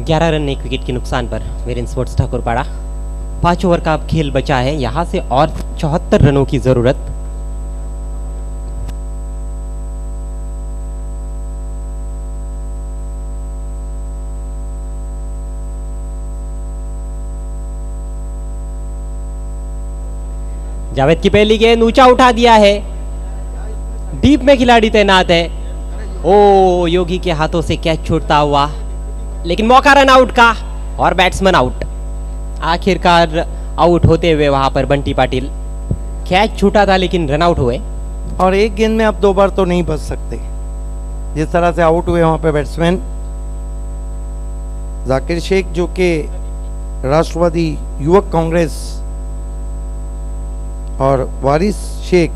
ग्यारह रन एक विकेट के नुकसान पर वीरेन स्पोर्ट्स ठाकुरपाड़ा 5 ओवर का खेल बचा है, यहाँ से और 74 रनों की जरूरत। जावेद की पहली गेंद ऊंचा उठा दिया है, डीप में खिलाड़ी तैनात है। ओ, योगी के हाथों से कैच छूटता हुआ, लेकिन मौका रन आउट का और बैट्समैन आउट। आखिरकार आउट होते हुए वहां पर बंटी पाटिल, कैच छूटा था लेकिन रन आउट हुए। और एक गेंद में आप 2 बार तो नहीं बच सकते, जिस तरह से आउट हुए वहां पे बैट्समैन। जाकिर शेख जो कि राष्ट्रवादी युवक कांग्रेस और वारिस शेख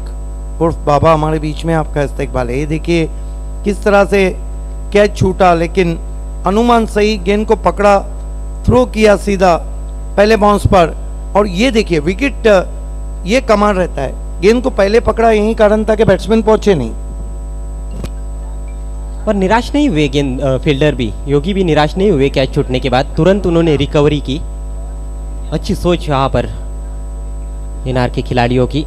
उर्फ बाबा हमारे बीच में आपका इस्तेकबाल है। ये देखिए किस तरह से कैच छूटा, लेकिन अनुमान सही, गेंद को पकड़ा, थ्रो किया सीधा पहले बाउंस पर। और ये देखिए विकेट, ये कमाल रहता है, गेंद को पहले पकड़ा, यही कारण था कि बैट्समैन पहुंचे नहीं। और निराश नहीं हुए गेंद फील्डर भी, योगी भी निराश नहीं हुए कैच छूटने के बाद, तुरंत उन्होंने रिकवरी की। अच्छी सोच यहाँ पर एनआर के खिलाड़ियों की।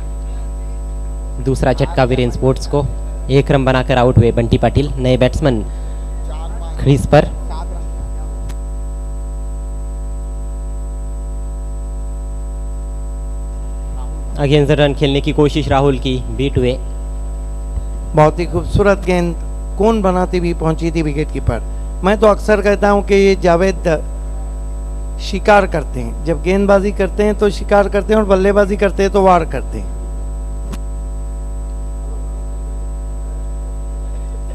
दूसरा झटका वीरेंद्र स्पोर्ट्स को, 1 रन बनाकर आउट हुए बंटी पाटिल। नए बैट्समैन क्रीज पर। अगेंस्ट द रन खेलने की कोशिश राहुल की, बीट हुए। बहुत ही खूबसूरत गेंद कौन बनाती भी पहुंची थी विकेट कीपर। मैं तो अक्सर कहता हूं कि ये जावेद शिकार करते हैं, जब गेंदबाजी करते हैं तो शिकार करते हैं और बल्लेबाजी करते हैं तो वार करते हैं।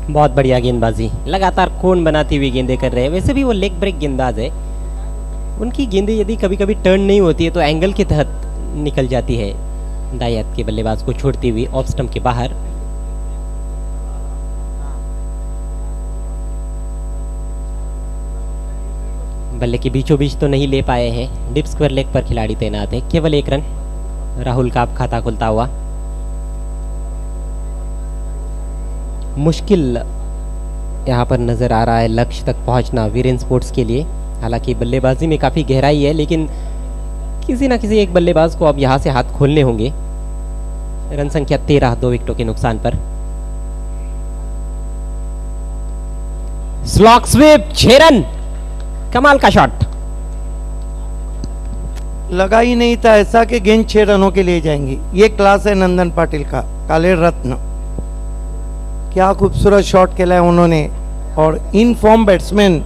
बहुत बढ़िया गेंदबाजी, लगातार कोन बनाती हुई गेंदें कर रहे हैं। वैसे भी वो लेग ब्रेक गेंदबाज है, उनकी गेंदें यदि कभी कभी टर्न नहीं होती है तो एंगल के तहत निकल जाती है, दाएं हाथ के बल्लेबाज को छोड़ती हुई ऑफ स्टंप के बाहर। बल्ले के बीचों बीच तो नहीं ले पाए हैं, डिप स्क्वायर लेग पर खिलाड़ी तैनात है। केवल 1 रन, राहुल का अब खाता खुलता हुआ। मुश्किल यहाँ पर नजर आ रहा है लक्ष्य तक पहुंचना वीरेंद्र स्पोर्ट्स के लिए। हालांकि बल्लेबाजी में काफी गहराई है, लेकिन किसी न किसी एक बल्लेबाज को अब यहाँ से हाथ खोलने होंगे। रन संख्या 13, 2 विकेटों के नुकसान पर। स्लॉग स्वीप, 6 रन, कमाल का शॉट। लगा ही नहीं था ऐसा कि गेंद 6 रनों के लिए जाएंगी। ये क्लास है नंदन पाटिल का, काले रत्न। क्या खूबसूरत शॉट खेला है उन्होंने, और इन फॉर्म बैट्समैन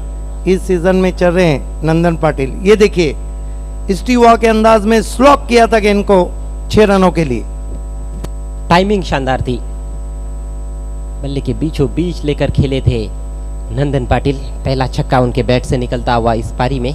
इस सीजन में चल रहे हैं नंदन पाटिल। ये देखिए स्टीवा के अंदाज में स्लॉक किया था गेंद को 6 रनों के लिए। टाइमिंग शानदार थी, बल्ले के बीचों बीच लेकर खेले थे नंदन पाटिल। पहला छक्का उनके बैट से निकलता हुआ इस पारी में।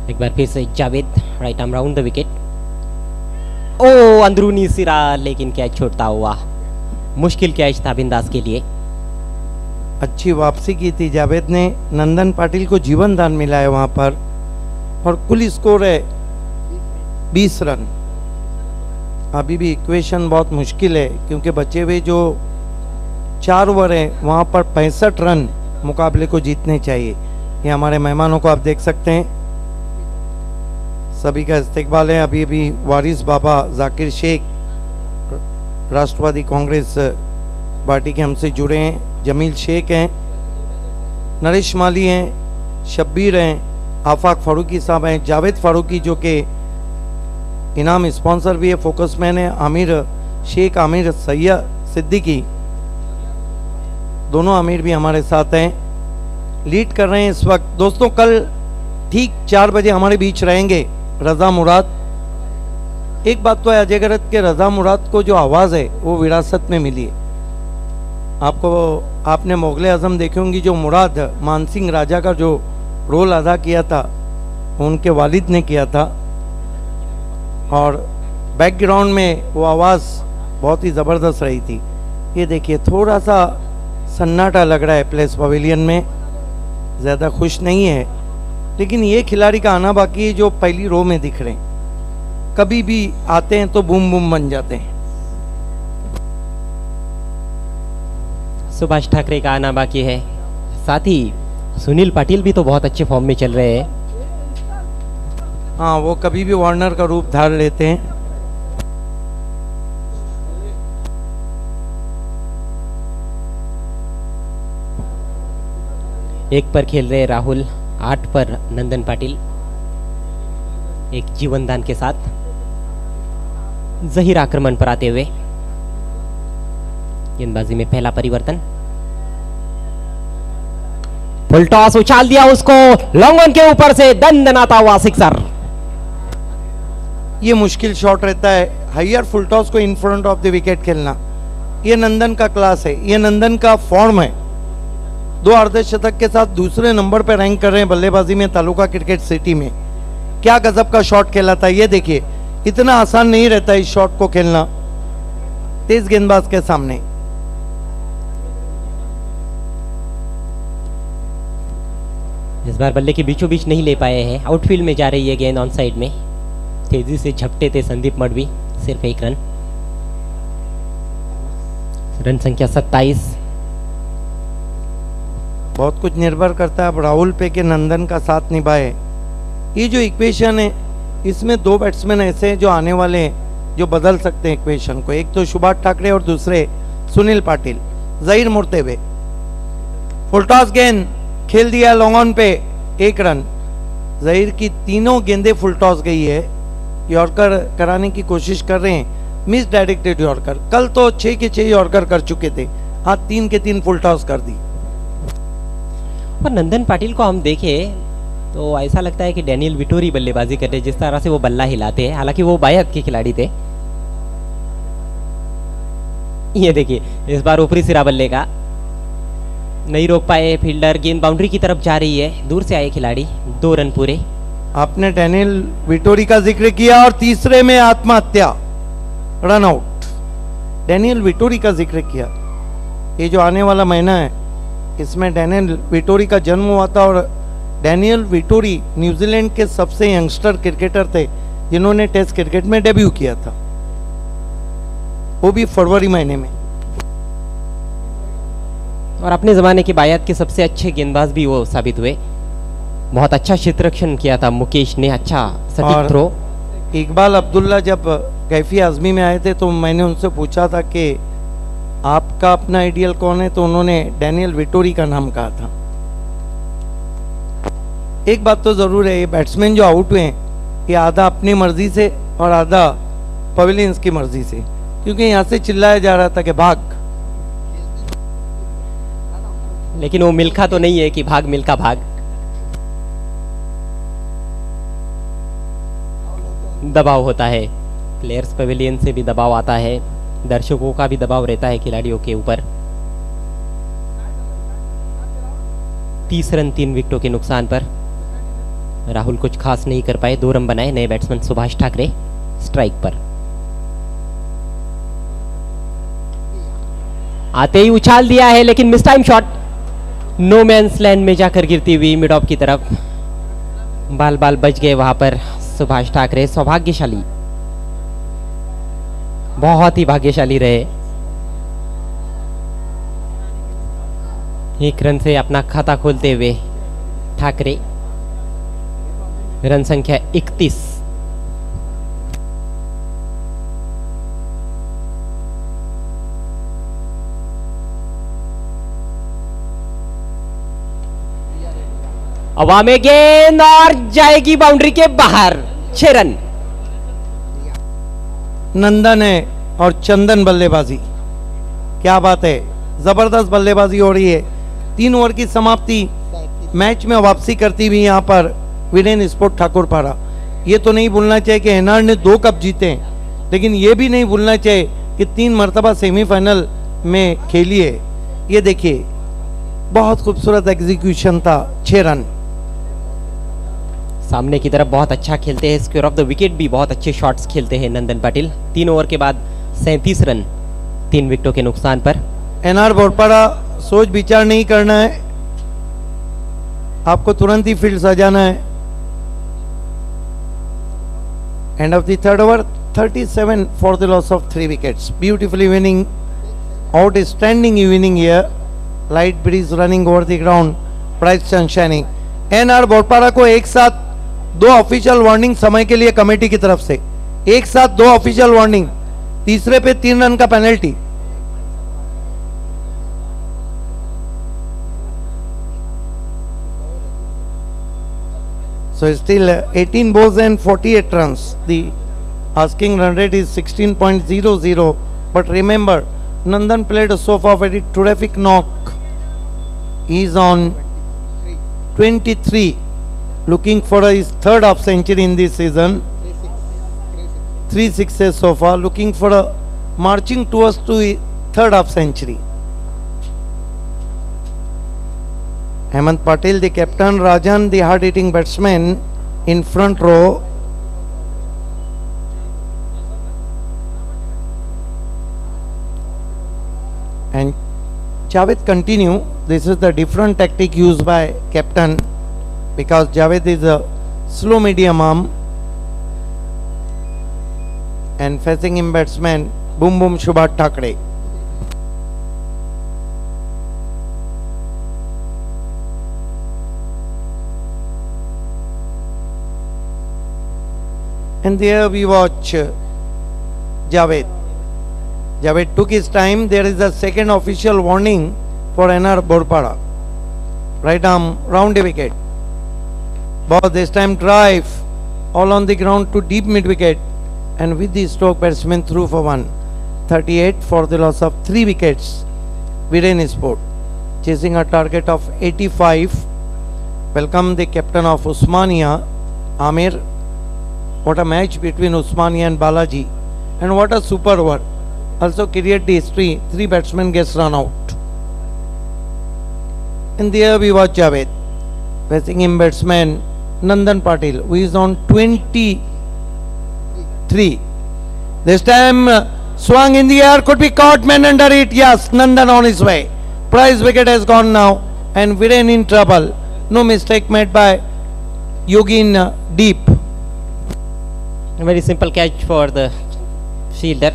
एक बार फिर से Javed, right arm round the wicket. ओ, अंदरूनी सिरा, लेकिन कैच छोड़ता हुआ। मुश्किल कैच था बिंदास के लिए। अच्छी वापसी की थी जावेद ने, नंदन पाटिल को जीवन दान मिला है वहां पर, और कुल स्कोर है 20 रन। अभी भी इक्वेशन बहुत मुश्किल है, क्योंकि बचे हुए जो 4 ओवर है वहां पर 65 रन मुकाबले को जीतने चाहिए। ये हमारे मेहमानों को आप देख सकते हैं, सभी का इस्तेकबाल है। अभी अभी वारिस बाबा, जाकिर शेख राष्ट्रवादी कांग्रेस पार्टी के हमसे जुड़े हैं, जमील शेख हैं, नरेश माली हैं, शब्बीर हैं, आफाक फारूकी साहब हैं, जावेद फारूकी जो कि इनाम स्पॉन्सर भी है, फोकसमैन है, आमिर शेख, आमिर सैयद सिद्दीकी, दोनों आमिर भी हमारे साथ हैं, लीड कर रहे हैं इस वक्त। दोस्तों कल ठीक 4 बजे हमारे बीच रहेंगे रजा मुराद। एक बात तो है अजय गरत के रजा मुराद को जो आवाज़ है वो विरासत में मिली है। आपने मुगल आजम देखी होंगी, जो मुराद मानसिंह राजा का जो रोल अदा किया था उनके वालिद ने किया था, और बैकग्राउंड में वो आवाज़ बहुत ही ज़बरदस्त रही थी। ये देखिए थोड़ा सा सन्नाटा लग रहा है प्लेस पवेलियन में, ज़्यादा खुश नहीं है, लेकिन ये खिलाड़ी का आना बाकी है जो पहली रो में दिख रहे हैं। कभी भी आते हैं तो बूम बूम बन जाते हैं। सुभाष ठाकरे का आना बाकी है, साथ ही सुनील पाटिल भी तो बहुत अच्छे फॉर्म में चल रहे हैं। हाँ, वो कभी भी वार्नर का रूप धार लेते हैं। एक पर खेल रहे राहुल, 8 पर नंदन पाटिल, एक जीवनदान के साथ जहीर आक्रमण पर आते हुए। गेंदबाजी में पहला परिवर्तन, फुल टॉस उछाल दिया उसको, लॉन्ग ऑन के ऊपर से दंदनाता हुआ सिक्सर। ये मुश्किल शॉट रहता है, हायर फुल टॉस को in front of the wicket खेलना। ये नंदन का क्लास है, ये नंदन का फॉर्म है। 2 अर्धशतक के साथ दूसरे नंबर पर रैंक कर रहे हैं बल्लेबाजी में तालुका क्रिकेट सिटी में। क्या गजब का शॉट खेला था, ये देखिए। इतना आसान नहीं रहता इस शॉट को खेलना तेज गेंदबाज के सामने। इस बार बल्ले के बीचों बीच नहीं ले पाए हैं, आउटफील्ड में जा रही है गेंद ऑन साइड में। तेजी से झपटे थे संदीप मडवी, सिर्फ 1 रन। रन संख्या 27। बहुत कुछ निर्भर करता है अब राहुल पे के नंदन का साथ निभाए। ये जो इक्वेशन है, इसमें 2 बैट्समैन ऐसे हैं जो आने वाले हैं, जो बदल सकते हैं इक्वेशन को। एक तो सुभाष ठाकरे और दूसरे सुनील पाटिल। जहीर मुड़ते हुए फुल टॉस गेंद खेल दिया लॉन्ग ऑन पे, 1 रन। जहीर की तीनों गेंदें फुल टॉस गई है। यॉर्कर कराने की कोशिश कर रहे हैं, मिस डायरेक्टेड यॉर्कर। कल तो 6 के 6 यॉर्कर कर चुके थे, आज 3 के 3 फुल टॉस कर दी। पर नंदन पाटिल को हम देखें तो ऐसा लगता है कि डैनियल विटोरी बल्लेबाजी करते, जिस तरह से वो बल्ला हिलाते हैं। हालांकि वो बायत के खिलाड़ी थे। ये देखिए, इस बार ऊपरी सिरा बल्ले का नहीं रोक पाए फील्डर। गेंद बाउंड्री की तरफ जा रही है, दूर से आए खिलाड़ी। 2 रन पूरे। आपने डैनियल विटोरी का जिक्र किया और तीसरे में आत्महत्या, रन आउट। डैनियल विटोरी का जिक्र किया। ये जो आने वाला महीना है, इसमें डैनियल विटोरी का जन्म हुआ था। और डैनियल विटोरी न्यूजीलैंड के सबसे यंगस्टर क्रिकेटर थे जिन्होंने टेस्ट क्रिकेट में डेब्यू किया था, वो भी फरवरी महीने में। और अपने जमाने के बायत के सबसे अच्छे गेंदबाज भी वो साबित हुए। बहुत अच्छा क्षेत्ररक्षण किया था मुकेश ने, अच्छा सटीक थ्रो। इकबाल अब्दुल्ला जब कैफी आजमी में आए थे तो मैंने उनसे पूछा था कि आपका अपना आइडियल कौन है, तो उन्होंने डैनियल विटोरी का नाम कहा था। एक बात तो जरूर है, ये बैट्समैन जो आउट हुए हैं, ये आधा अपनी मर्जी से और आधा पवेलियंस की मर्जी से, क्योंकि यहाँ से चिल्लाया जा रहा था कि भाग। लेकिन वो मिल्खा तो नहीं है कि भाग मिल्खा भाग। दबाव होता है, प्लेयर्स पवेलियन से भी दबाव आता है, दर्शकों का भी दबाव रहता है खिलाड़ियों के ऊपर। 30 रन 3 विकेटों के नुकसान पर राहुल कुछ खास नहीं कर पाए। 2 रन बनाए नए बैट्समैन सुभाष ठाकरे स्ट्राइक पर। आते ही उछाल दिया है, लेकिन miss time shot no man's land में जाकर गिरती हुई मिड ऑफ की तरफ। बाल बाल बच गए वहां पर सुभाष ठाकरे। सौभाग्यशाली, बहुत ही भाग्यशाली रहे। 1 रन से अपना खाता खोलते हुए ठाकरे। रन संख्या 31। हवा में गेंद और जाएगी बाउंड्री के बाहर। 6 रन। नंदन है और चंदन बल्लेबाजी, क्या बात है, जबरदस्त बल्लेबाजी हो रही है। 3 ओवर की समाप्ति, मैच में वापसी करती हुई यहाँ पर वीरेन स्पोर्ट ठाकुरपारा। ये तो नहीं भूलना चाहिए कि एनआर ने 2 कप जीते हैं, लेकिन ये भी नहीं भूलना चाहिए कि 3 मरतबा सेमीफाइनल में खेली है। ये देखिए, बहुत खूबसूरत एग्जीक्यूशन था। 6 रन। सामने की तरफ बहुत अच्छा खेलते हैं, स्क्वायर ऑफ द विकेट भी बहुत अच्छे शॉट्स खेलते हैं नंदन पाटिल। 3 ओवर के बाद 37 रन 3 विकेटों के नुकसान पर। एनआर बोरपाड़ा सोच विचार नहीं करना है, आपको तुरंत ही फील्ड सजाना है. End of the third over, 37 for the loss of 3 wickets. Beautifully winning, outstanding winning here. Light breeze running over the ground, bright sun shining. NR बोरपाड़ा को एक साथ 2 ऑफिशियल वार्निंग समय के लिए कमेटी की तरफ से, एक साथ 2 ऑफिशियल वार्निंग, तीसरे पे 3 रन का penalty. So still 18 balls and 48 runs. The asking run rate is 16.00. But remember, Nandan played so far very terrific knock. He is on 23, looking for his third half century in this season. 3 sixes so far, looking for a marching towards to his third half century. Hemant Patel, the captain, Rajan, the hard-hitting batsman in front row. And Javed continue. This is the different tactic used by captain because Javed is a slow medium arm and facing him batsman Boom Boom Subhash Thakre. And there we watch Javed. Javed took his time. There is a second official warning for NR Borpada. Right arm, round a wicket. Ball this time drive all on the ground to deep mid wicket. And with the stroke, batsman through for 1. 38 for the loss of 3 wickets. Viren Sport chasing a target of 85. Welcome the captain of Usmania, Amir. What a match between Usmania and Balaji. And what a super over. Also create the history. 3 batsmen gets run out. And there we watch Javed. Facing him batsman Nandan Patil, who is on 23. This time swung in the air, could be caught, man under it. Yes, Nandan on his way. Prize wicket has gone now. And Viren in trouble. No mistake made by Yogi in deep. A very simple catch for the fielder.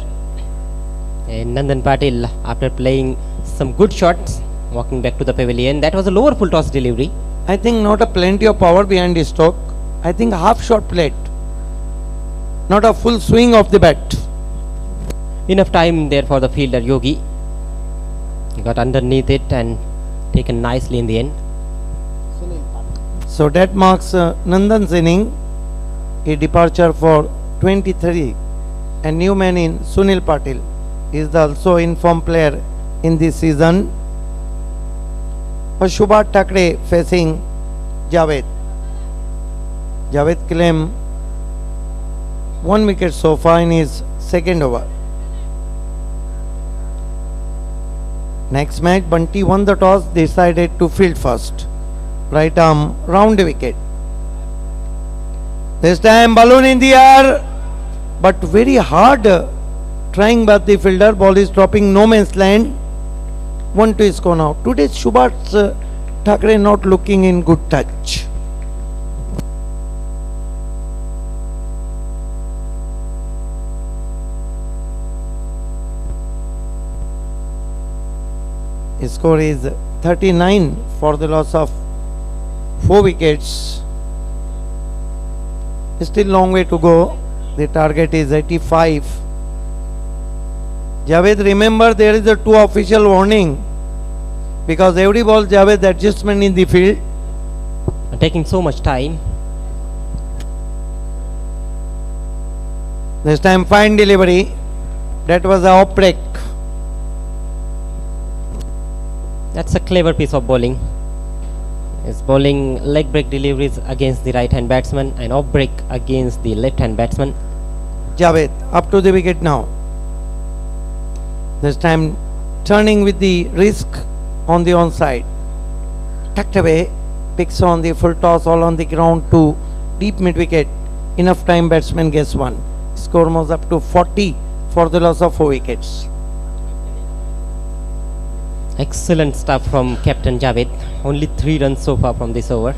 And Nandan Patil, after playing some good shots, walking back to the pavilion. That was a lower full toss delivery. I think not a plenty of power behind the stroke. I think half shot played. Not a full swing of the bat. Enough time there for the fielder Yogi. He got underneath it and taken nicely in the end. So that marks Nandan's inning. A departure for 23. And new man in Sunil Patil is the also informed player in this season. Subhash Thakre facing Javed. Javed claim 1 wicket so far in his second over. Next match, Bunty won the toss, decided to field first. Right arm, round a wicket. This time balloon in the air, but very hard trying by the fielder. Ball is dropping no man's land. 1 to score now. Today Subhash Thakre not looking in good touch. His score is 39 for the loss of 4 wickets. Still long way to go. The target is 85. Javed, remember there is a 2 official warning because every ball Javed adjustment in the field. Taking so much time. This time fine delivery. That was a off break. That's a clever piece of bowling. He's bowling leg break deliveries against the right hand batsman and off break against the left hand batsman. Javed up to the wicket now. This time turning with the risk on the onside. Tucked away, picks on the full toss all on the ground to deep mid wicket. Enough time, batsman gets 1. Score moves up to 40 for the loss of 4 wickets. Excellent stuff from Captain Javed. Only 3 runs so far from this over.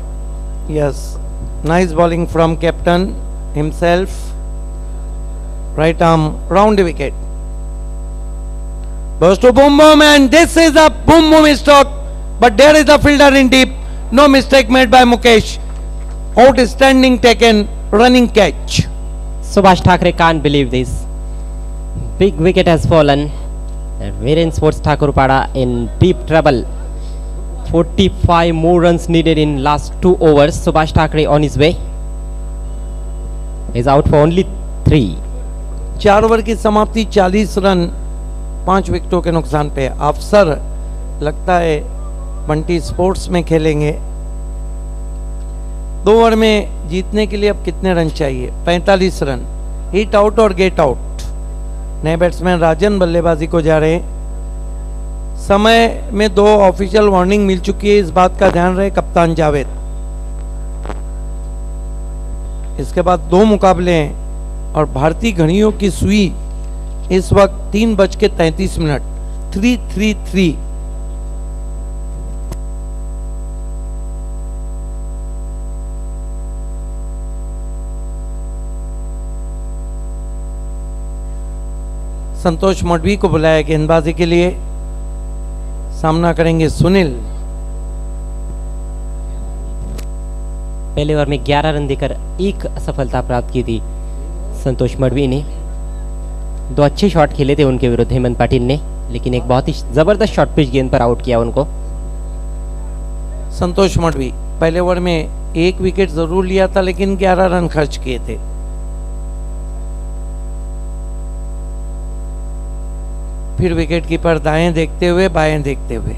Yes, nice bowling from captain himself. Right arm round the wicket. Burst to boom boom, and this is a boom boom stroke. But there is a fielder in deep. No mistake made by Mukesh. Outstanding taken, running catch. Subhash Thakre can't believe this. Big wicket has fallen. And Viren Sports Thakurpada in deep trouble. 45 more runs needed in last 2 overs. Subhash Thakre on his way. Is out for only 3. 4 over की समाप्ति 40 run 5 विकेटों के नुकसान पे। अफसर लगता है Bunty sports में खेलेंगे। 2 ओवर में जीतने के लिए अब कितने रन चाहिए? 45 रन। हिट आउट और गेट आउट। नए बैट्समैन राजन बल्लेबाजी को जा रहे हैं। समय में 2 ऑफिशियल वार्निंग मिल चुकी है, इस बात का ध्यान रहे कप्तान जावेद। इसके बाद 2 मुकाबले हैं और भारतीय घड़ियों की सुई इस वक्त 3:33 3-3-3। संतोष मडवी को बुलाया गेंदबाजी के लिए। सामना करेंगे सुनील। पहले ओवर में 11 रन देकर 1 सफलता प्राप्त की थी संतोष मडवी ने। 2 अच्छे शॉट खेले थे उनके विरुद्ध हेमंत पाटिल ने, लेकिन एक बहुत ही जबरदस्त शॉर्ट पिच गेंद पर आउट किया उनको। संतोष मडवी पहले ओवर में 1 विकेट जरूर लिया था, लेकिन 11 रन खर्च किए थे। फिर विकेट कीपर दाएं देखते हुए बाएं देखते हुए।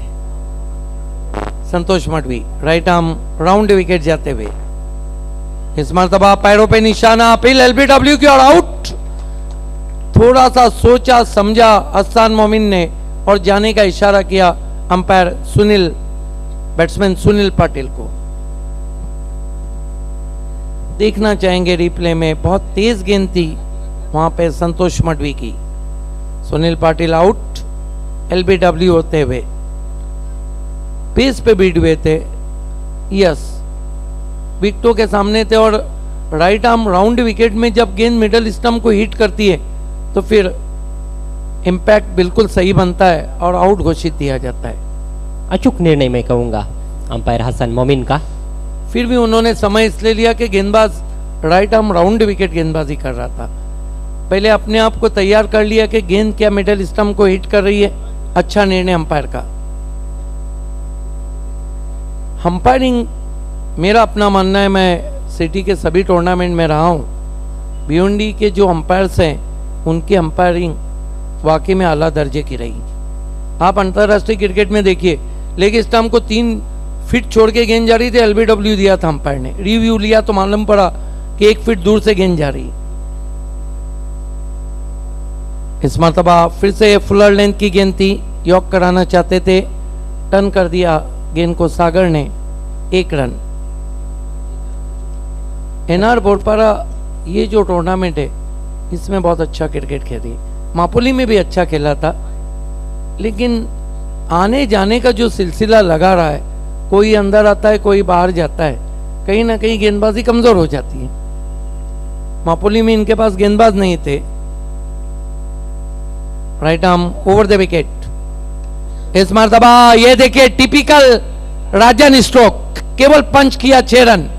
Santosh Madvi right arm round wicket जाते हुए। इस मर्तबा पैरों पे निशाना, अपील एलबीडब्ल्यू की और आउट। थोड़ा सा सोचा समझा हसन मोमिन ने और जाने का इशारा किया अंपायर सुनील, बैट्समैन सुनील पाटिल को। देखना चाहेंगे रिप्ले में, बहुत तेज गेंद थी वहां पे संतोष मडवी की। सुनील पाटिल आउट, एलबीडब्ल्यू होते हुए। पेस पे बीट हुए थे, यस, विकेटों के सामने थे और राइट आर्म राउंड विकेट में जब गेंद मिडल स्टंप को हिट करती है तो फिर इंपैक्ट बिल्कुल सही बनता है और आउट घोषित किया जाता है। अचूक निर्णय मैं कहूंगा अंपायर हसन मोमिन का। फिर भी उन्होंने समय इसलिए लिया कि गेंदबाज राइट आर्म राउंड विकेट गेंदबाजी कर रहा था। पहले अपने आप को तैयार कर लिया कि गेंद क्या मिडल स्टंप को हिट कर रही है। अच्छा निर्णय अंपायर का। अंपायरिंग मेरा अपना मानना है, मैं सिटी के सभी टूर्नामेंट में रहा हूं, बीओडी के जो अंपायर्स हैं उनकी अंपायरिंग वाकई में आला दर्जे की रही। आप अंतर्राष्ट्रीय क्रिकेट में देखिए, लेग स्टंप को 3 फीट छोड़ के गेंद जा रही थी, एलबीडब्ल्यू दिया था अंपायर ने। रिव्यू लिया तो मालूम पड़ा कि 1 फीट दूर से गेंद जा रही। इस मरतबा फिर से फुलर लेंथ की गेंद थी, यॉक कराना चाहते थे, टर्न कर दिया गेंद को सागर ने। 1 रन। एनआर बोरपारा ये जो टूर्नामेंट है इसमें बहुत अच्छा क्रिकेट खेली। मापुली में भी अच्छा खेला था, लेकिन आने जाने का जो सिलसिला लगा रहा है, कोई अंदर आता है कोई बाहर जाता है, कहीं ना कहीं गेंदबाजी कमजोर हो जाती है। मापुली में इनके पास गेंदबाज नहीं थे। Right arm over the wicket. इस मरतबा ये देखिए टिपिकल राजन स्ट्रोक, केवल पंच किया 6 रन।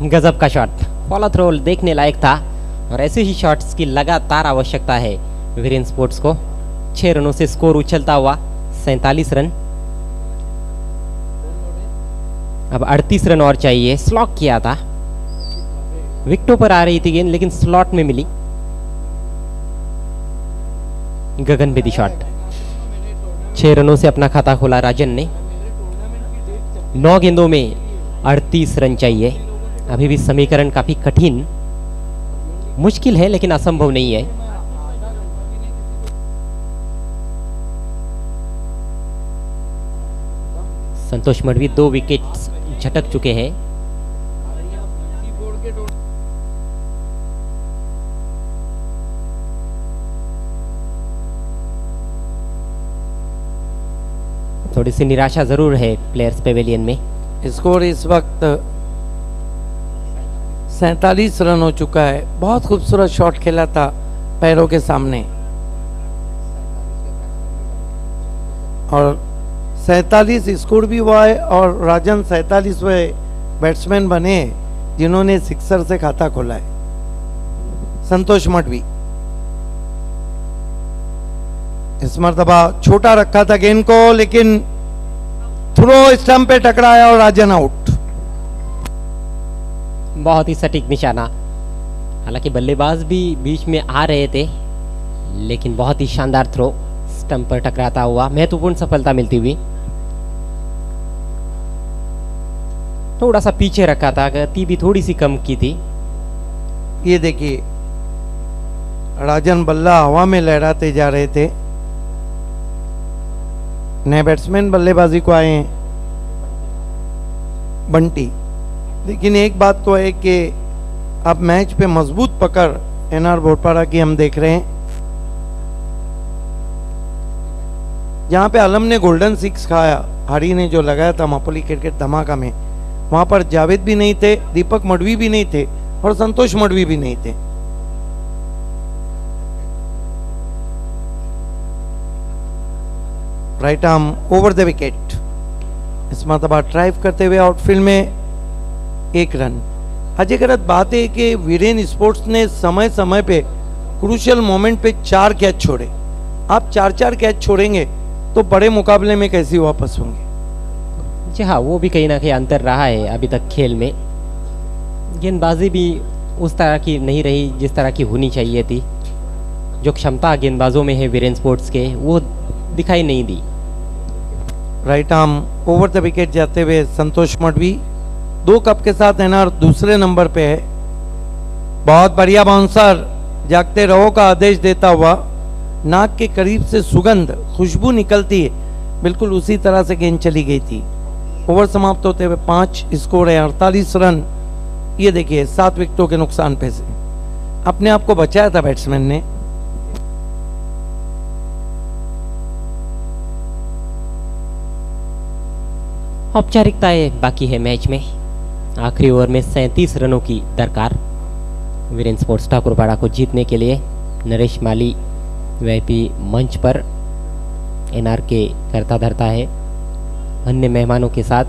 गजब का शॉट, फॉलो थ्रो देखने लायक था और ऐसे ही शॉट्स की लगातार आवश्यकता है वीरेन स्पोर्ट्स को। 6 रनों से स्कोर उछलता हुआ 47 रन। अब 38 रन और चाहिए। स्लॉक किया था, विकेटों पर आ रही थी गेंद लेकिन स्लॉट में मिली। गगनभेदी शॉट। 6 रनों से अपना खाता खोला राजन ने। 9 गेंदों में 38 रन चाहिए। अभी भी समीकरण काफी कठिन, मुश्किल है लेकिन असंभव नहीं है। संतोष मडवी 2 विकेट्स झटक चुके हैं। थोड़ी सी निराशा ज़रूर है प्लेयर्स पेवेलियन में। स्कोर इस वक्त 47 रन हो चुका है। बहुत खूबसूरत शॉट खेला था पैरों के सामने, और 47 स्कोर भी हुआ है, और राजन 47वें बैट्समैन बने जिन्होंने सिक्सर से खाता खोला है। संतोष मडवी इस मर्तबा छोटा रखा था गेंद को, लेकिन थ्रो स्टंप पे टकराया और राजन आउट। बहुत ही सटीक निशाना। हालांकि बल्लेबाज भी बीच में आ रहे थे, लेकिन बहुत ही शानदार थ्रो स्टंप पर टकराता हुआ महत्वपूर्ण सफलता मिलती हुई। थोड़ा सा पीछे रखा था, गति भी थोड़ी सी कम की थी। ये देखिए राजन बल्ला हवा में लहराते जा रहे थे। नए बैट्समैन बल्लेबाजी को आए हैं बंटी, लेकिन एक बात तो है कि अब मैच पे मजबूत पकड़ एनआर बोरपाड़ा की हम देख रहे हैं। जहां पे आलम ने गोल्डन सिक्स खाया, हारी ने जो लगाया था मापोली क्रिकेट धमाका में, वहां पर जावेद भी नहीं थे, दीपक मडवी भी नहीं थे, और संतोष मडवी भी नहीं थे। Right arm over the wicket. इस मरतबा ड्राइव करते हुए आउटफील्ड में 1 रन। अजय गलत बात है कि वीरेन स्पोर्ट्स ने समय समय पे क्रूशियल मोमेंट पे 4 कैच छोड़े। आप 4-4 कैच छोड़ेंगे तो बड़े मुकाबले में कैसे वापस होंगे? जी हाँ, वो भी कहीं ना कहीं अंतर रहा है अभी तक खेल में। गेंदबाजी भी उस तरह की नहीं रही जिस तरह की होनी चाहिए थी। जो क्षमता गेंदबाजों में है वीरेन स्पोर्ट्स के, वो दिखाई नहीं दी। Right arm over the wicket जाते हुए संतोष मडवी 2 कप के साथ एनआर दूसरे नंबर पे है। बहुत बढ़िया बाउंसर, जागते रहो का आदेश देता हुआ। नाक के करीब से सुगंध खुशबू निकलती है, बिल्कुल उसी तरह से गेंद चली गई थी। ओवर समाप्त होते हुए 5, स्कोर है 48 रन। ये देखिए 7 विकेटों के नुकसान पे से अपने आप को बचाया था बैट्समैन ने। औपचारिकताएं बाकी है मैच में। आखिरी ओवर में 37 रनों की दरकार वीरेन स्पोर्ट्स ठाकुरपाड़ा को जीतने के लिए। नरेश माली वीआईपी मंच पर एनआर के करता धरता है अन्य मेहमानों के साथ।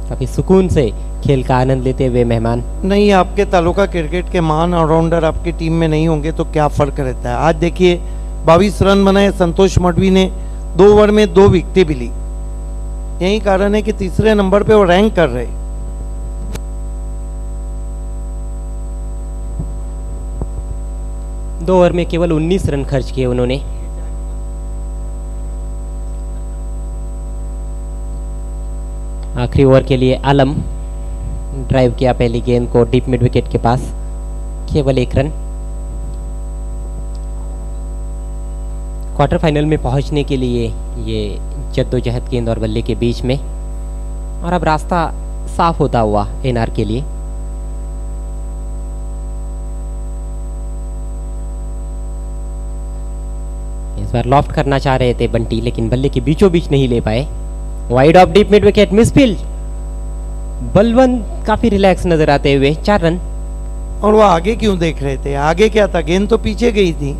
काफी सुकून से खेल का आनंद लेते हुए मेहमान। नहीं, आपके तालुका क्रिकेट के महान ऑलराउंडर आपकी टीम में नहीं होंगे तो क्या फर्क रहता है। आज देखिए 22 रन बनाए संतोष मडवी ने, 2 ओवर में 2 विकेटें भी ली। यही कारण है कि तीसरे नंबर पे वो रैंक कर रहे। दो ओवर में केवल 19 रन खर्च किए उन्होंने। आखिरी ओवर के लिए आलम ड्राइव किया पहली गेंद को डीप मिड विकेट के पास, केवल 1 रन। क्वार्टर फाइनल में पहुंचने के लिए ये जद्दोजहद गेंद और बल्ले के बीच में, और अब रास्ता साफ होता हुआ एनआर के लिए। इस बार लॉफ्ट करना चाह रहे थे बंटी, लेकिन बल्ले के बीचों बीच नहीं ले पाए। Wide of deep mid wicket, misfield. Balwant काफी रिलैक्स नजर आते हुए, 4 रन। और वो आगे क्यों देख रहे थे? आगे क्या था, गेंद तो पीछे गई थी।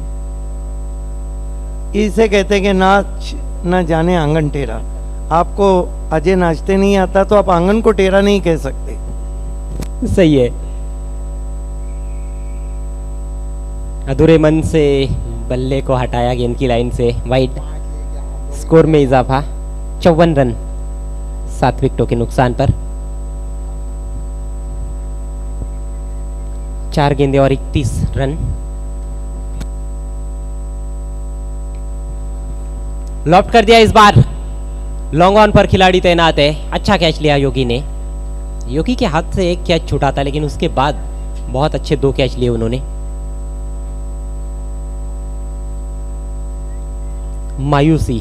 इसे कहते हैं कि नाच न जाने आंगन टेढ़ा। आपको अजय नाचते नहीं आता तो आप आंगन को टेढ़ा नहीं कह सकते। सही है। अधूरे मन से बल्ले को हटाया गेंद की लाइन से, वाइड। स्कोर में इजाफा, 54 रन 7 विकेटों के नुकसान पर। 4 गेंदें और 31 रन। लॉफ्ट कर दिया इस बार। लॉन्ग ऑन पर खिलाड़ी तैनात है। अच्छा कैच लिया योगी ने। योगी के हाथ से एक कैच छूटा था, लेकिन उसके बाद बहुत अच्छे 2 कैच लिए उन्होंने। मायूसी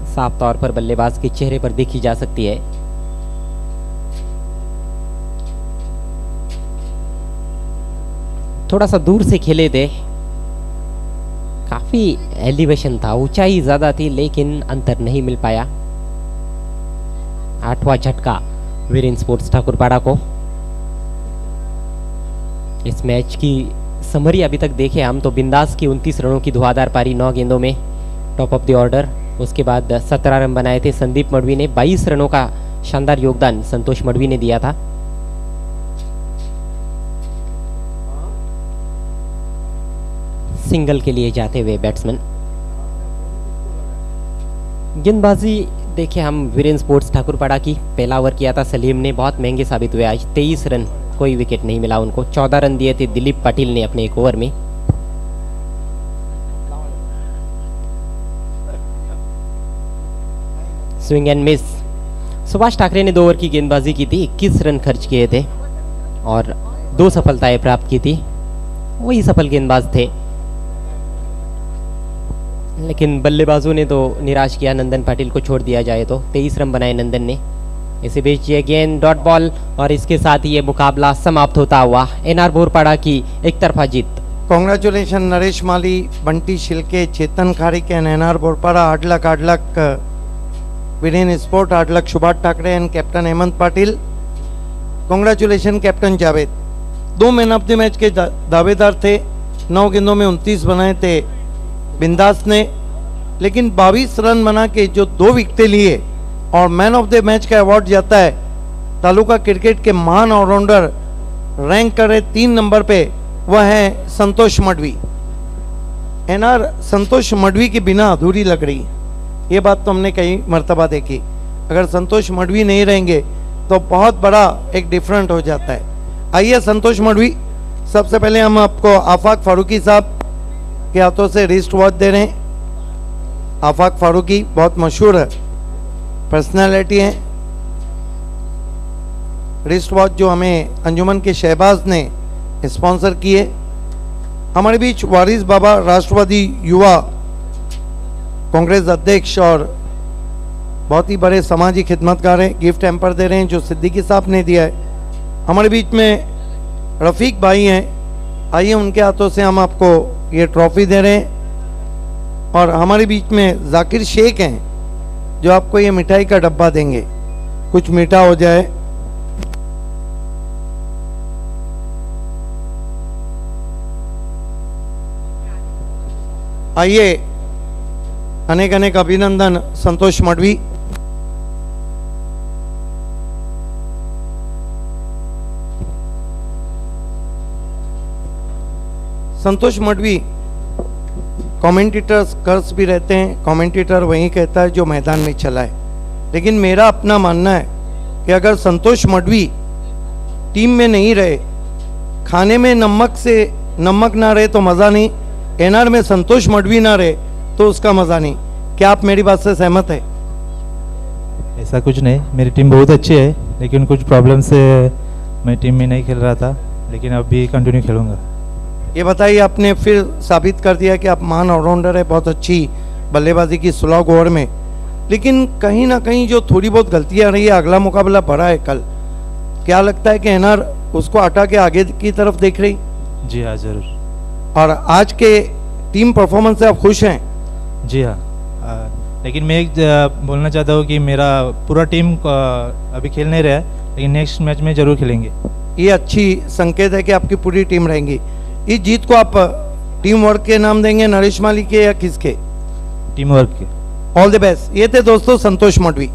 साफ तौर पर बल्लेबाज के चेहरे पर देखी जा सकती है। थोड़ा सा दूर से खेले थे, काफ़ी एलिवेशन था, ऊंचाई ज़्यादा थी, लेकिन अंतर नहीं मिल पाया। 8वां झटका वीरेन स्पोर्ट्स ठाकुरपाड़ा को। इस मैच की समरी अभी तक देखे हम तो बिंदास की 29 रनों की धुआंधार पारी 9 गेंदों में, टॉप ऑफ द ऑर्डर। उसके बाद 17 रन बनाए थे संदीप मडवी ने। 22 रनों का शानदार योगदान संतोष मडवी ने दिया था। सिंगल के लिए जाते हुए बैट्समैन। गेंदबाजी देखे हम वीरेन स्पोर्ट्स ठाकुरपाड़ा की। पहला ओवर किया था सलीम ने, बहुत महंगे साबित हुए आज। 23 रन, कोई विकेट नहीं मिला उनको। 14 रन दिए थे दिलीप पाटिल ने अपने एक ओवर में। Swing and miss. Subhash Thackeray ने 2 ओवर की गेंदबाजी की थी, 21 रन खर्च किए थे और 2 सफलताएं प्राप्त की थी। वही सफल गेंदबाज थे, लेकिन बल्लेबाजों ने तो निराश किया। नंदन पाटिल को छोड़ दिया जाए तो 23 रन बनाए नंदन ने। इसी बीच ये गेंद डॉट बॉल और इसके साथ ही ये मुकाबला समाप्त होता हुआ। एनआर बोरपाड़ा की एक तरफा जीत। Congratulation Naresh Mali, Bunty Shilke, Chetan Kharik and NR Borpada. 8 lakh Viren sport, 8 lakh Subhash Thackeray and captain Hemant Patil. Congratulation captain Javed. 2 man of the match के दावेदार थे। 9 गेंदों में 29 बनाए थे बिंदास ने, लेकिन 22 रन बना के जो 2 विकेटें लिए और मैन ऑफ द मैच का अवार्ड जाता है तालुका क्रिकेट के महान ऑलराउंडर, रैंक करे 3 नंबर पे, वह है संतोष मडवी। एनआर संतोष मडवी के बिना अधूरी लग रही, ये बात तो हमने कई मर्तबा देखी। अगर संतोष मडवी नहीं रहेंगे तो बहुत बड़ा एक डिफरेंट हो जाता है। आइए संतोष मडवी, सबसे पहले हम आपको आफाक फारूकी साहब के हाथों से रिस्ट वॉच दे रहे हैं। आफाक फारूकी बहुत मशहूर पर्सनालिटी हैं। रिस्ट वॉच जो हमें अंजुमन के शहबाज ने स्पॉन्सर किए। हमारे बीच वारिस बाबा, राष्ट्रवादी युवा कांग्रेस अध्यक्ष और बहुत ही बड़े समाजी खिदमतगार हैं, गिफ्ट हैम्पर दे रहे हैं जो सिद्दीकी साहब ने दिया है। हमारे बीच में रफ़ीक भाई हैं, आइए उनके हाथों से हम आपको ये ट्रॉफी दे रहे हैं। और हमारे बीच में जाकिर शेख हैं जो आपको ये मिठाई का डब्बा देंगे, कुछ मीठा हो जाए। आइए, अनेक अनेक अभिनंदन संतोष मडवी। संतोष मडवी कमेंटेटर्स कर्स भी रहते हैं, कमेंटेटर वही कहता है जो मैदान में चला है। लेकिन मेरा अपना मानना है कि अगर संतोष मडवी टीम में नहीं रहे, खाने में नमक ना रहे तो मज़ा नहीं, एनआर में संतोष मडवी ना रहे तो उसका मज़ा नहीं। क्या आप मेरी बात से सहमत है? ऐसा कुछ नहीं, मेरी टीम बहुत अच्छी है, लेकिन कुछ प्रॉब्लम से मैं टीम में नहीं खेल रहा था, लेकिन अब भी कंटिन्यू खेलूँगा। ये बताइए, आपने फिर साबित कर दिया कि आप महान ऑलराउंडर है, बहुत अच्छी बल्लेबाजी की 16 ओवर में, लेकिन कहीं ना कहीं जो थोड़ी बहुत गलतियां रही है। अगला मुकाबला बड़ा है कल, क्या लगता है कि एनआर उसको हटा के आगे की तरफ देख रही? जी हाँ, ज़रूर। और आज के टीम परफॉर्मेंस से आप खुश हैं? जी हाँ, लेकिन मैं एक बोलना चाहता हूँ कि मेरा पूरा टीम अभी खेल नहीं रहा है, लेकिन नेक्स्ट मैच में ज़रूर खेलेंगे। ये अच्छी संकेत है कि आपकी पूरी टीम रहेंगी। इस जीत को आप टीम वर्क के नाम देंगे, नरेश माली के या किसके? टीम वर्क के। All the best. ये थे दोस्तों संतोष मडवी।